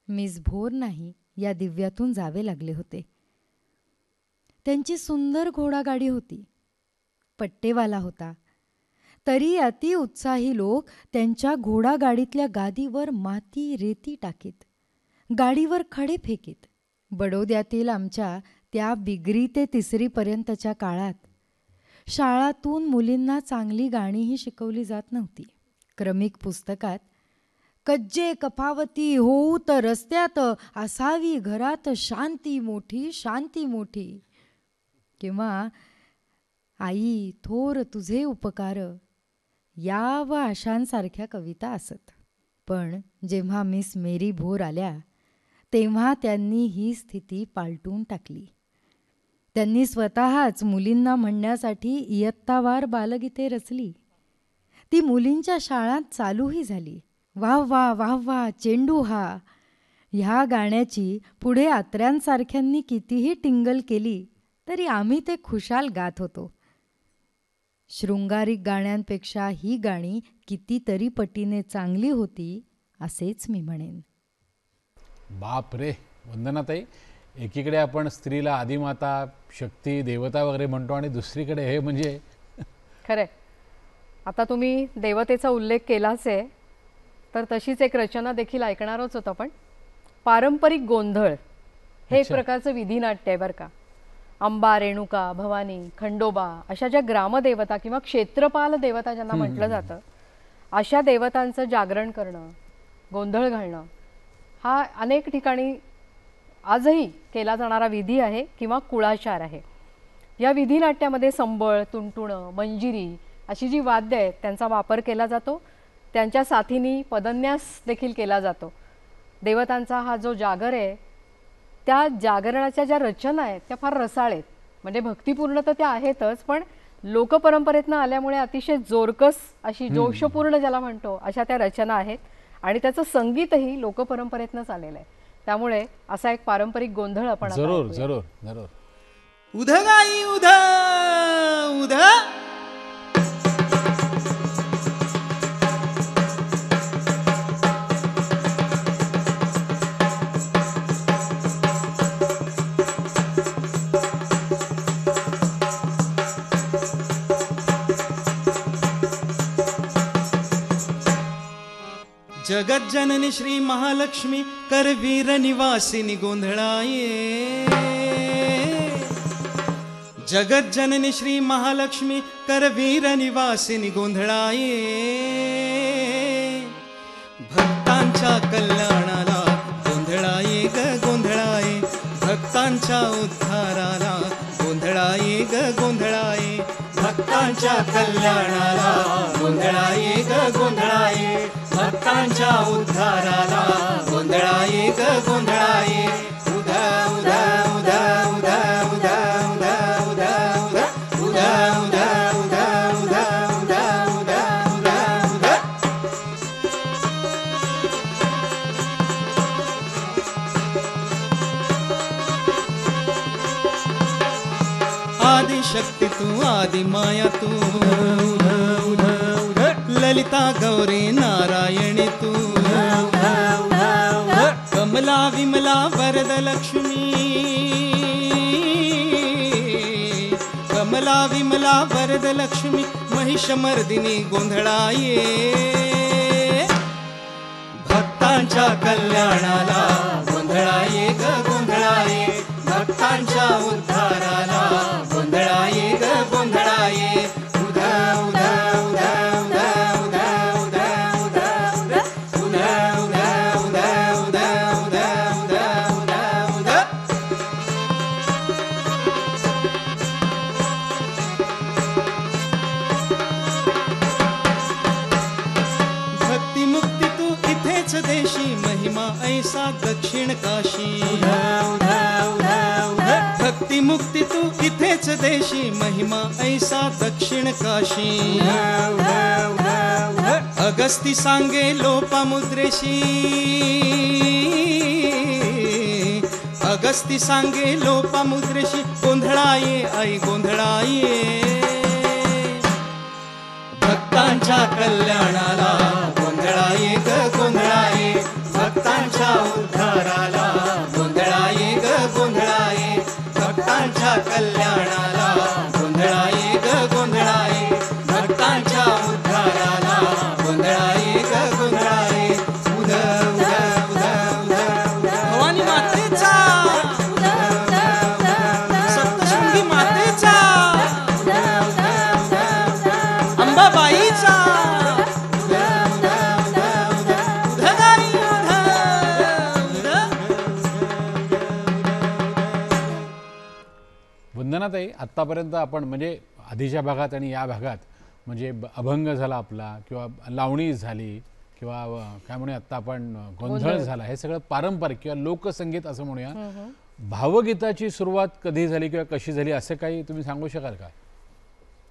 मिस भोरनाही या दिव्यातून जावे लागले होते. त्यांची सुंदर घोडागाडी होती. पट्टेवाला होता. तरी अति उत्साही लोक त्यांच्या घोडागाडीतल्या गादीवर माती रेती टाकीत, गाडीवर खडे फेकीत. बडोद्यातील आमच्या त्या बिगरी ते तिसरीपर्यंतच्या काळात शाळातून मुलींना चांगली गाणीही शिकवली जात नव्हती. क्रमिक पुस्तकात कज्जे कफावती होऊ तर रस्त्यात, असावी घरात शांती मोठी शांती मोठी, किंवा आई थोर तुझे उपकार, या व अशांसारख्या कविता असत. पण जेव्हा मिस मेरी भोर आल्या तेव्हा त्यांनी ही स्थिती पालटून टाकली. त्यांनी स्वतःच मुलींना म्हणण्यासाठी इयत्तावार बालगीते रचली. ती मुलींच्या शाळात चालूही झाली. वाह वाह वाह वाह चेंडू हा, ह्या गाण्याची पुढे आत्र्यांसारख्यांनी कितीही टिंगल केली तरी आम्ही ते खुशाल गात होतो. शृंगारिक गाण्यांपेक्षा ही गाणी कितीतरी पटीने चांगली होती असेच मी म्हणेन. बाप रे वंदनाताई, एकीकडे आपण स्त्रीला आदिमाता, शक्ती, देवता वगैरे म्हणतो आणि दुसरीकडे हे म्हणजे खरंय. आता तुम्ही देवतेचा उल्लेख केलाच आहे तर तशीच एक रचना देखील ऐकणारच होतो आपण. पारंपरिक गोंधळ हे एक प्रकारचं विधिनाट्य आहे बरं का. अंबा, रेणुका, भवानी, खंडोबा अशा ज्या ग्रामदेवता किंवा क्षेत्रपाल देवता ज्यांना म्हटलं जातं, अशा देवतांचं जागरण करणं, गोंधळ घालणं हा अनेक ठिकाणी आजही केला जाणारा विधी आहे किंवा कुळाचार आहे. या विधिनाट्यामध्ये संबळ, तुणतुणं, मंजिरी अशी जी वाद्य आहेत त्यांचा वापर केला जातो. त्यांच्या साथीनी पदन्यास देखील केला जातो. देवतांचा हा जो जागर आहे त्या जागरणाच्या ज्या रचना आहेत त्या फार रसाळ आहेत. म्हणजे भक्तिपूर्ण तर त्या आहेतच, पण लोकपरंपरेतनं आल्यामुळे अतिशय जोरकस अशी जोशपूर्ण ज्याला म्हणतो अशा त्या रचना आहेत आणि त्याचं संगीतही लोकपरंपरेतनंच आलेलं आहे. त्यामुळे असा एक पारंपरिक गोंधळ आपण आता जरूर ऐकूया. जरूर जरूर. उधगाई उधा उधा जगज्जननी श्री महालक्ष्मी करवीर निवासिनी गोंधळाये. जगज्जननी श्री महालक्ष्मी करवीर निवासिनी गोंधळाये. भक्तांच्या कल्याणाला गोंधळाये ग गोंधळाये, भक्तांच्या उद्धाराला गोंधळाये ग गोंधळाये, भक्तांच्या कल्याणाला गोंधळाये ग गोंधळाये, भक्तांच्या उद्धाराला गोंधळाये ग गोंधळाये. उधा उधा आदिशक्ती तू आदिमाया तू ललिता गौरी नारायणी तू कमला विमला वरद लक्ष्मी कमला विमला वरद लक्ष्मी महिषमर्दिनी गोंधळाये भक्तांच्या कल्याणाला गोंधळाये ग गोंधळाये भक्तांच्या उद्धाराला गोंधळाये ग गोंधळाये उधा उधा उधा उधा उधा उधा उधा उधा उधा उधा उधा उधा उधा उधा उधा भक्ती मुक्ती तू इथेच देशी महिमा ऐसा दक्षिण काशी भक्ती मुक्ती तू इथेच देशी महिमा ऐसा दक्षिण काशी अगस्ती सांगे लोपामुद्रेशी अगस्ती सांगे लोपामुद्रेशी गोंधळाये आई गोंधळाये भक्तांच्या कल्याणाला गोंधळाये ग गोंधळाये भक्तांच्या उद्धाराला गोंधळाये ग गोंधळाये भक्तांच्या कल्याणाला गोंधळाये ग गोंधळाये भक्तांच्या उद्धाराला गोंधळाये ग गोंधळाये उध उध उध उध भवानी मातेचा सप्तशृंगी मातेचा अंबाबाईचा वंदनाताई, आत्तापर्यंत आपण म्हणजे आधीच्या भागात आणि या भागात म्हणजे अभंग झाला आपला किंवा लावणी झाली किंवा काय म्हणूया आत्ता आपण गोंधळ झाला, हे सगळं पारंपरिक किंवा लोकसंगीत असं म्हणूया. भावगीताची सुरुवात कधी झाली किंवा कशी झाली असं काही तुम्ही सांगू शकाल का?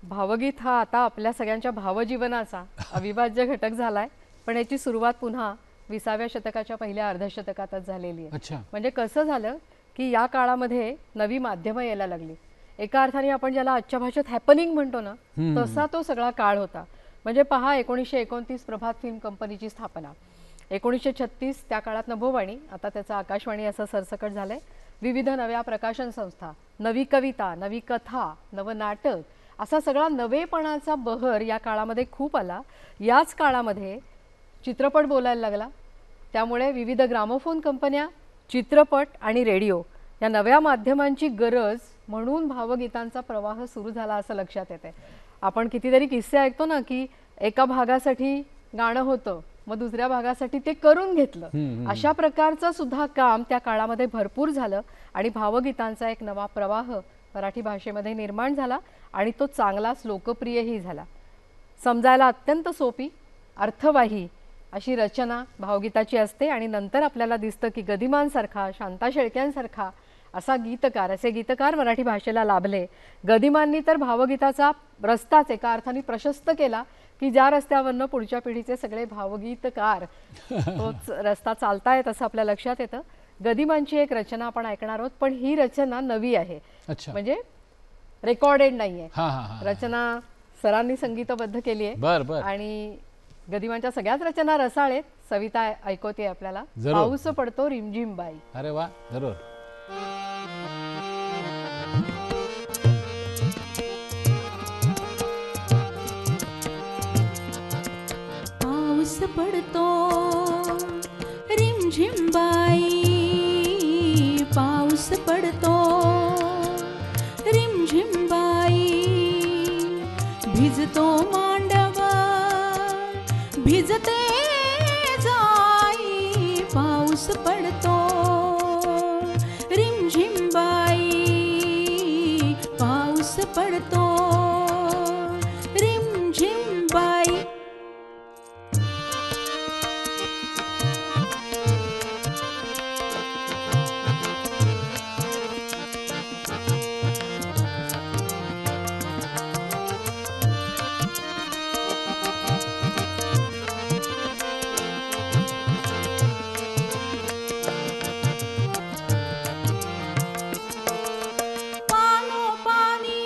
भावगीत हा आता आपल्या सगळ्यांच्या भावजीवनाचा अविभाज्य घटक झालाय, पण याची सुरुवात पुन्हा 20व्या शतकाच्या पहिल्या अर्धशतकातच झालेली आहे. अच्छा. म्हणजे कसं झालं की या काळामध्ये नवी माध्यमं यायला लागली. एका अर्थाने आपण ज्याला आजच्या भाषेत हॅपनिंग म्हणतो ना, तसा तो सगळा काळ होता. म्हणजे पहा, 1929 प्रभात फिल्म कंपनीची स्थापना, 1936 त्या काळात नभोवाणी, आता त्याचं आकाशवाणी असं सरसकट झालंय. विविध नव्या प्रकाशन संस्था, नवी कविता, नवी कथा, नवं नाटक, असा सगळा नवेपणाचा बहर या काळामध्ये खूप आला. याच काळामध्ये चित्रपट बोलायला लागला. त्यामुळे विविध ग्रामोफोन कंपन्या, चित्रपट आणि रेडिओ या नव्या माध्यमांची गरज म्हणून भावगीतांचा प्रवाह सुरू झाला असं लक्षात येते. आपण कितीतरी किस्से ऐकतो ना की एका भागासाठी गाणं होतं, मग दुसऱ्या भागासाठी ते करून घेतलं. अशा प्रकारचं सुद्धा काम त्या काळामध्ये भरपूर झालं आणि भावगीतांचा एक नवा प्रवाह मराठी भाषेमध्ये निर्माण झाला आणि तो चांगलाच लोकप्रियही झाला. समजायला अत्यंत सोपी, अर्थवाही अशी रचना भावगीताची असते आणि नंतर आपल्याला दिसतं की गदिमांसारखा, शांता शेळक्यांसारखा असे गीतकार मराठी भाषेला लाभले. गदिमांनी तर भावगीताचा रस्ताच एका अर्थाने प्रशस्त केला की ज्या रस्त्यावरनं पुढच्या पिढीचे सगळे भावगीतकार तोच रस्ता चालतायत असं आपल्या लक्षात येतं. गदिमांची एक रचना आपण ऐकणार आहोत, पण ही रचना नवी आहे. म्हणजे रेकॉर्डेड नाहीये, रचना सरांनी संगीतबद्ध केली आहे. आणि गदिमांच्या सगळ्याच रचना रसाळेत. सविता ऐकवते आपल्याला, पाऊस पडतो रिमझिम बाई. अरे वा, जरूर. पाऊस पडतो रिमझिम बाई, पाऊस पडतो रिमझिम बाई, भिजतो मांडव भिजते जाई, पाऊस पडतो रिमझिम बाई, पाऊस पडतो रिमझिम बाई. पानो पानी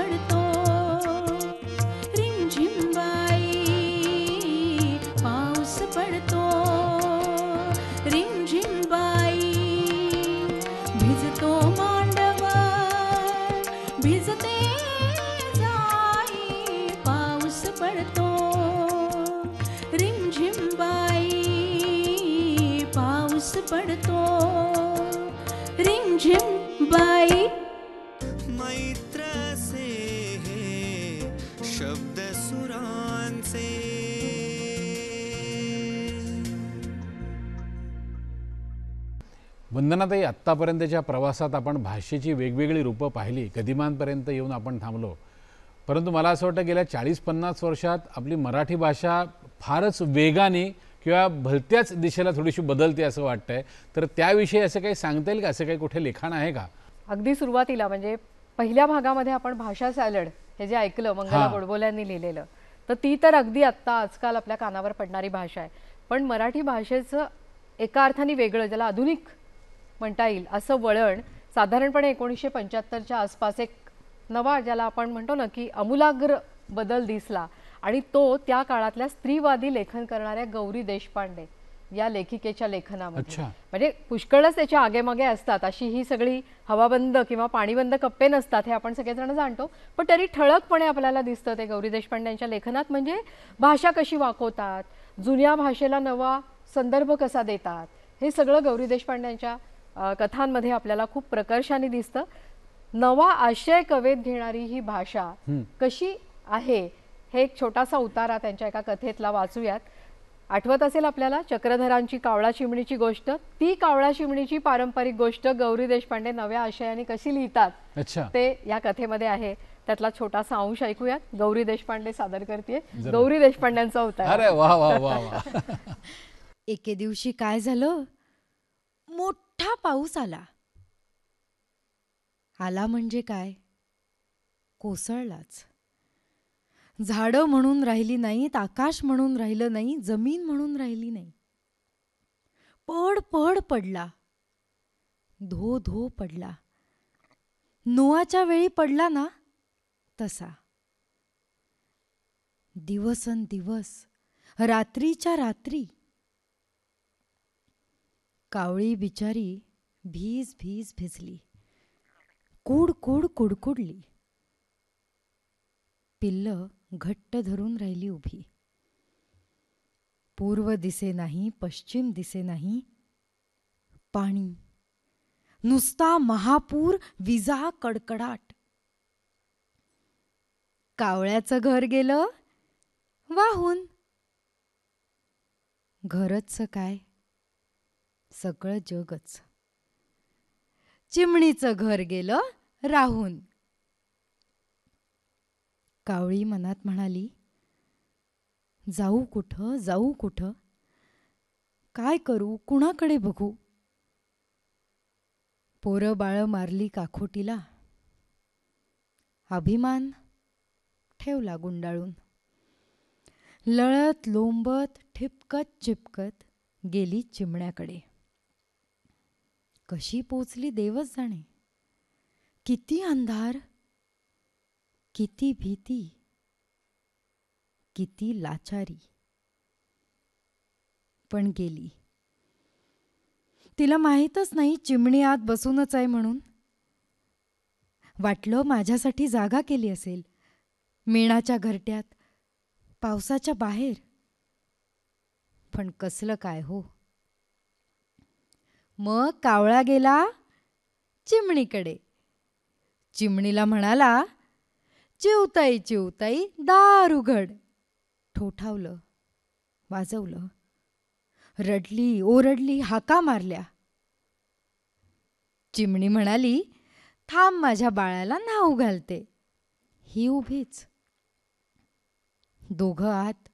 पडतो रिमझिम बाई पाऊस पडतो रिमझिम बाई भिजतो मांडव भिजते जाई पाऊस पडतो रिमझिम बाई पाऊस पडतो रिमझिम बाई. मैत्र से हे शब्द सुरांचे. वंदनाताई, आत्तापर्यंतच्या प्रवासात आपण भाषेची वेगवेगळी रूपं पाहिली, गदिमांपर्यंत येऊन आपण थांबलो. परंतु मला असं वाटतं गेल्या 40-50 वर्षात आपली मराठी भाषा फारच वेगाने किंवा भलत्याच दिशेला थोडीशी बदलते असं वाटतंय. तर त्याविषयी असं काही सांगता येईल का? असं काही कुठे लिखाण आहे का? अगदी सुरुवातीला म्हणजे पहिल्या भागामध्ये आपण भाषा सॅलड हे जे ऐकलं मंगला गोडबोल्यांनी लिहिलेलं, तर ती तर अगदी आत्ता आजकाल आपल्या कानावर पडणारी भाषा आहे. पण मराठी भाषेचं एका अर्थाने वेगळं, ज्याला आधुनिक म्हणता येईल असं वळण साधारणपणे 1975च्या आसपास एक नवा, ज्याला आपण म्हणतो ना की आमूलाग्र बदल दिसला. आणि तो त्या काळातल्या स्त्रीवादी लेखन करणाऱ्या गौरी देशपांडे या लेखिकेच्या लेखनामध्ये. म्हणजे पुष्कळच त्याच्या आगेमागे असतात, अशी ही सगळी हवाबंद किंवा पाणीबंद कप्पे नसतात हे आपण सगळेजण जाणतो. पण तरी ठळकपणे आपल्याला दिसतं ते गौरी देशपांडेंच्या लेखनात. म्हणजे भाषा कशी वाकवतात, जुन्या भाषेला नवा संदर्भ कसा देतात, हे सगळं गौरी देशपांडेंच्या कथांमध्ये आपल्याला खूप प्रकर्षाने दिसतं. नवा आशय कवेत घेणारी ही भाषा कशी आहे हे एक छोटासा उतारा त्यांच्या एका कथेतला वाचूयात. आठवत असेल आपल्याला चक्रधरांची कावळा चिमणीची गोष्ट. ती कावळा चिमणीची पारंपरिक गोष्ट गौरी देशपांडे नव्या आशयाने कशी लिहितात ते या कथेमध्ये आहे. त्यातला छोटासा अंश ऐकूयात. गौरी देशपांडे सादर करते गौरी देशपांड्यांचा उतारा. अरे वा वा वा वा. एके दिवशी काय झालं, मोठा पाऊस आला. आला म्हणजे काय, कोसळलाच. झाडं म्हणून राहिली नाहीत, आकाश म्हणून राहिलं नाही, जमीन म्हणून राहिली नाही. पड पड पडला, धो धो पडला. नोआच्या वेळी पडला ना तसा. दिवसन दिवस, रात्रीच्या रात्री. कावळी बिचारी भीज भीज भिजली, कुड कुड कुडकुडली. पिल्लं घट्ट धरून राहिली उभी. पूर्व दिसे नाही, पश्चिम दिसे नाही. पाणी, नुसता महापूर, विजा कडकडाट. कावळ्याचं घर गेलं वाहून. घरच काय, सगळं जगच. चिमणीचं घर गेलं राहून. कावळी मनात म्हणाली, जाऊ कुठं, जाऊ कुठं, काय करू, कुणाकडे बघू. पोरं बाळ मारली काखोटीला. अभिमान ठेवला गुंडाळून. लळत लोंबत ठिपकत चिपकत गेली चिमण्याकडे. कशी पोचली देवच जाणे. किती अंधार, किती भीती, किती लाचारी. पण गेली. तिला माहीतच नाही चिमणी आत बसूनच आहे म्हणून. वाटलं माझ्यासाठी जागा केली असेल मेणाच्या घरट्यात, पावसाच्या बाहेर. पण कसलं काय हो. मग कावळा गेला चिमणीकडे. चिमणीला म्हणाला, चिवताई चिवताई दार उघड. ठोठावलं, वाजवलं, रडली ओरडली, हाका मारल्या. चिमणी म्हणाली, थांब माझ्या बाळाला न्हाऊ घालते. ही उभीच. दोघं आत.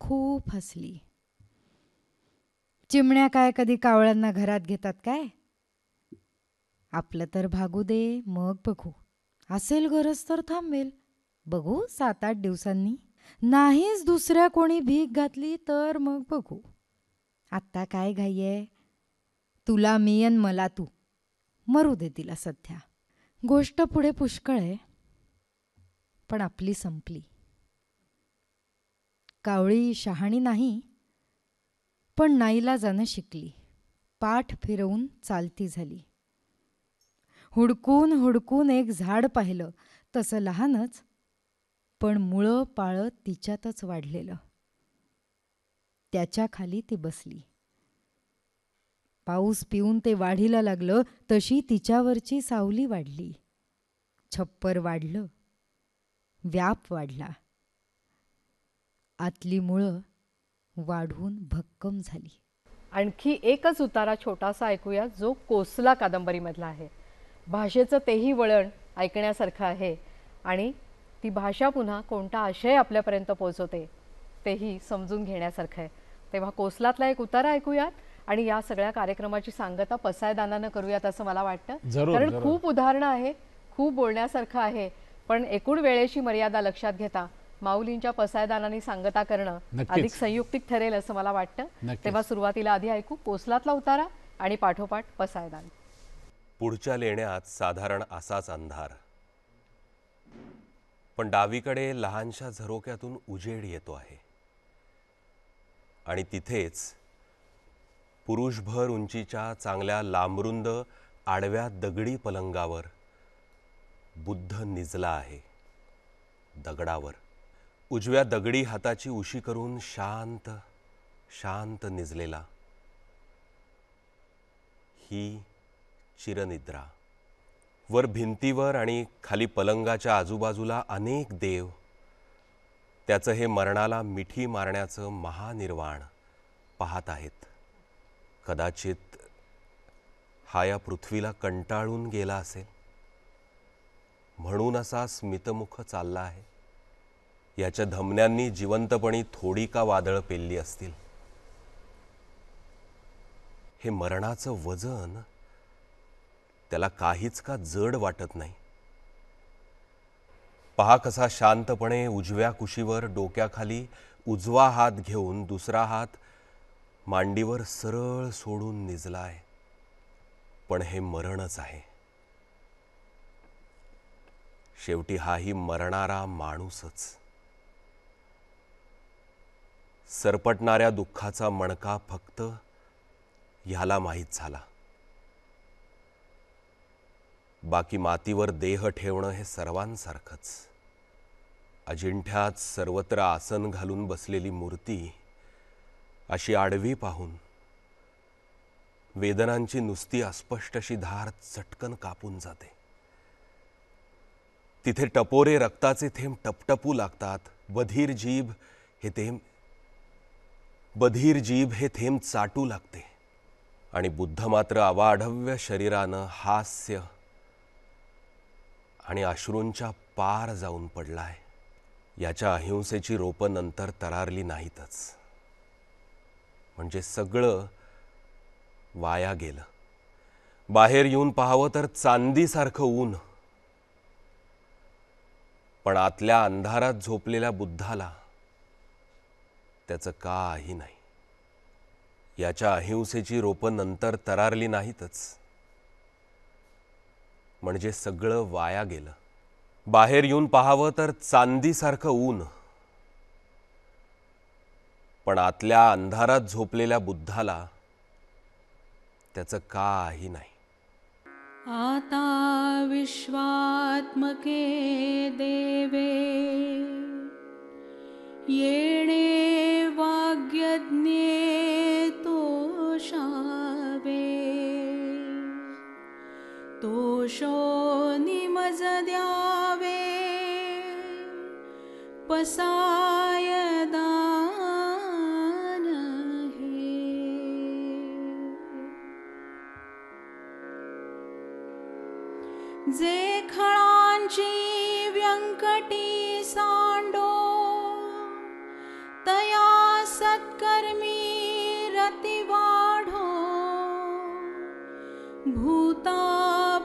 खूप हसली. चिमण्या काय कधी कावळ्यांना घरात घेतात काय. आपलं तर भागू दे, मग बघू. असेल गरज तर थांबेल, बघू 7-8 दिवसांनी. नाहीच दुसऱ्या कोणी भीक घातली तर मग बघू. आत्ता काय घाई आहे, तुला मी अन मला तू. मरू दे तिला सध्या. गोष्ट पुढे पुष्कळ आहे. पण आपली संपली. कावळी शहाणी नाही, पण नाईलाजानं शिकली. पाठ फिरवून चालती झाली. हुडकून हुडकून एक झाड पाहिलं, तसं लहानच, पण मुळं पाळं तिच्यातच वाढलेलं. त्याच्या खाली ती बसली. पाऊस पिऊन ते वाढीला लागलं, तशी तिच्यावरची सावली वाढली. छप्पर वाढलं, व्याप वाढला. आतली मुळं वाढून भक्कम झाली. आणखी एकच उतारा छोटासा ऐकूया, जो कोसला कादंबरीमधला आहे. भाषेचं तेही वळण ऐकण्यासारखं आहे आणि ती भाषा पुन्हा कोणता आशय आपल्यापर्यंत पोहोचवते तेही समजून घेण्यासारखं आहे. तेव्हा कोसलातला एक उतारा ऐकूयात आणि या सगळ्या कार्यक्रमाची सांगता पसायदानानं करूयात असं मला वाटतं. कारण खूप उदाहरणं आहेत, खूप बोलण्यासारखं आहे, पण एकूण वेळेची मर्यादा लक्षात घेता माऊलींच्या पसायदानाने सांगता करणं अधिक संयुक्तिक ठरेल असं मला वाटतं. तेव्हा सुरुवातीला आधी ऐकू कोसलातला उतारा आणि पाठोपाठ पसायदान. पुढच्या लेण्यात साधारण असाच अंधार, पण डावीकडे लहानशा झरोक्यातून उजेड येतो आहे आणि तिथेच पुरुषभर उंचीच्या चांगल्या लांबरुंद आडव्या दगडी पलंगावर बुद्ध निजला आहे. दगडावर उजव्या दगडी हाताची उशी करून शांत शांत निजलेला. ही चिरनिद्रा. वर भिंतीवर आणि खाली पलंगाच्या आजूबाजूला अनेक देव त्याचं हे मरणाला मिठी मारण्याचं महानिर्वाण पाहत आहेत. कदाचित हा या पृथ्वीला कंटाळून गेला असेल म्हणून असा स्मितमुख चालला आहे. याच्या धमन्यांनी जिवंतपणी थोडी का वादळ पेलली असतील. हे मरणाचं वजन त्याला काहीच का जड वाटत नाही. पहा कसा शांतपणे उजव्या कुशीवर डोक्याखाली उजवा हात घेऊन दुसरा हात मांडीवर सरळ सोडून निजलाय. पण हे मरणच आहे. शेवटी हाही मरणारा माणूसच. सरपटणाऱ्या दुःखाचा मणका फक्त ह्याला माहीत झाला. बाकी मातीवर देह ठेवणं हे सर्वांसारखंच. अजिंठ्यात सर्वत्र आसन घालून बसलेली मूर्ती अशी आडवी पाहून वेदनांची नुसती अस्पष्ट अशी धार चटकन कापून जाते. तिथे टपोरे रक्ताचे थेंब टपटपू लागतात. बधीर जीभ हे थेंब चाटू लागते. आणि बुद्ध मात्र अवाढव्य शरीरानं हास्य आणि अश्रूंच्या पार जाऊन पडलाय. याच्या अहिंसेची रोपं नंतर तरारली नाहीतच. म्हणजे सगळं वाया गेलं. बाहेर येऊन पाहावं तर चांदीसारखं ऊन, पण आतल्या अंधारात झोपलेल्या बुद्धाला त्याचं काही नाही. याच्या अहिंसेची रोपं नंतर तरारली नाहीतच. म्हणजे सगळं वाया गेलं. बाहेर येऊन पाहावं तर चांदीसारखं ऊन, पण आतल्या अंधारात झोपलेल्या बुद्धाला त्याचं काही नाही. आता विश्वात्मके देवे येणे वाग्यज्ञे तोषावे. तोषो निमज द्यावे पसायदान हे. जे खळांची व्यंकटी सांडो तया सत्कर्मी रती वाढो. भूता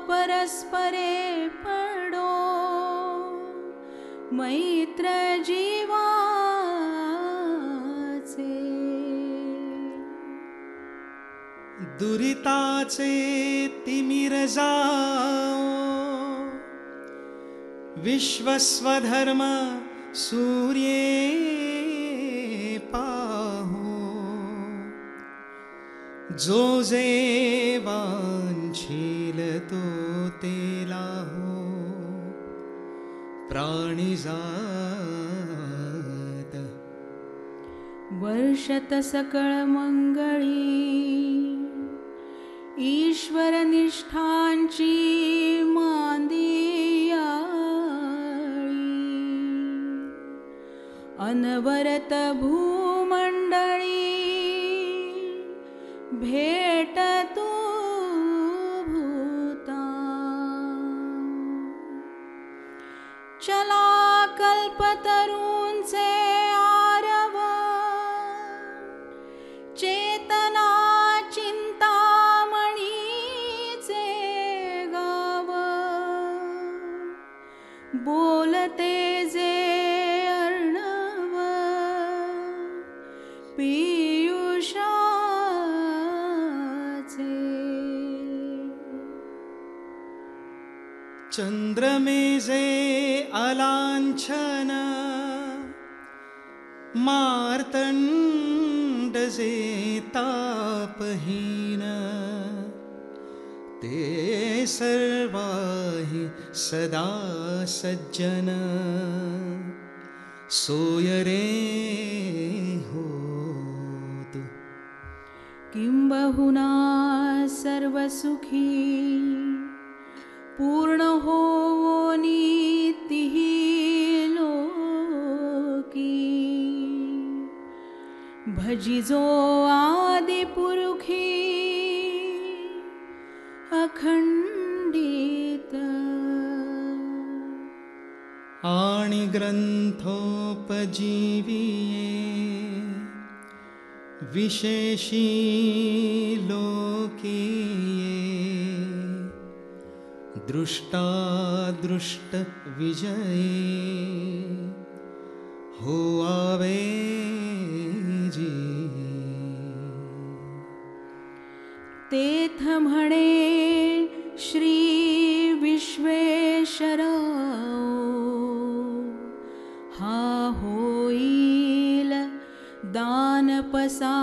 परस्परे पडो मैत्र जीवाचे. दुरिताचे तिमिर जाओ विश्वस्वधर्म सूर्ये पाहो, जो जे वांछील तो ते लाहो, प्राणिजात वर्षत सकळ मंगळी, ईश्वर निष्ठांची मांदियाळी, अनवरत भूमंडळी, भेट तू भूता, चला कल्पतरूंचे आरव, चेतना चिंतामणीचे गाव, बोलते जे अर्णव, पियुषाचे. चंद्रमेजे अलांछन, मार्तंड जे तापहीन, ते सर्वाहि सदा सज्जन, सोय रे होतु. किंबहुना सर्वसुखी, पूर्ण होवोनी तिही लोकी, भजिजो आदिपुरुखी, अखंडित. आणि ग्रंथोपजीविये, विशेषी लोकीये, दृष्टादृष्ट विजये, होआवे जी. तेथ म्हणे श्री विश्वेश्वराओ, हा होईल दान पसा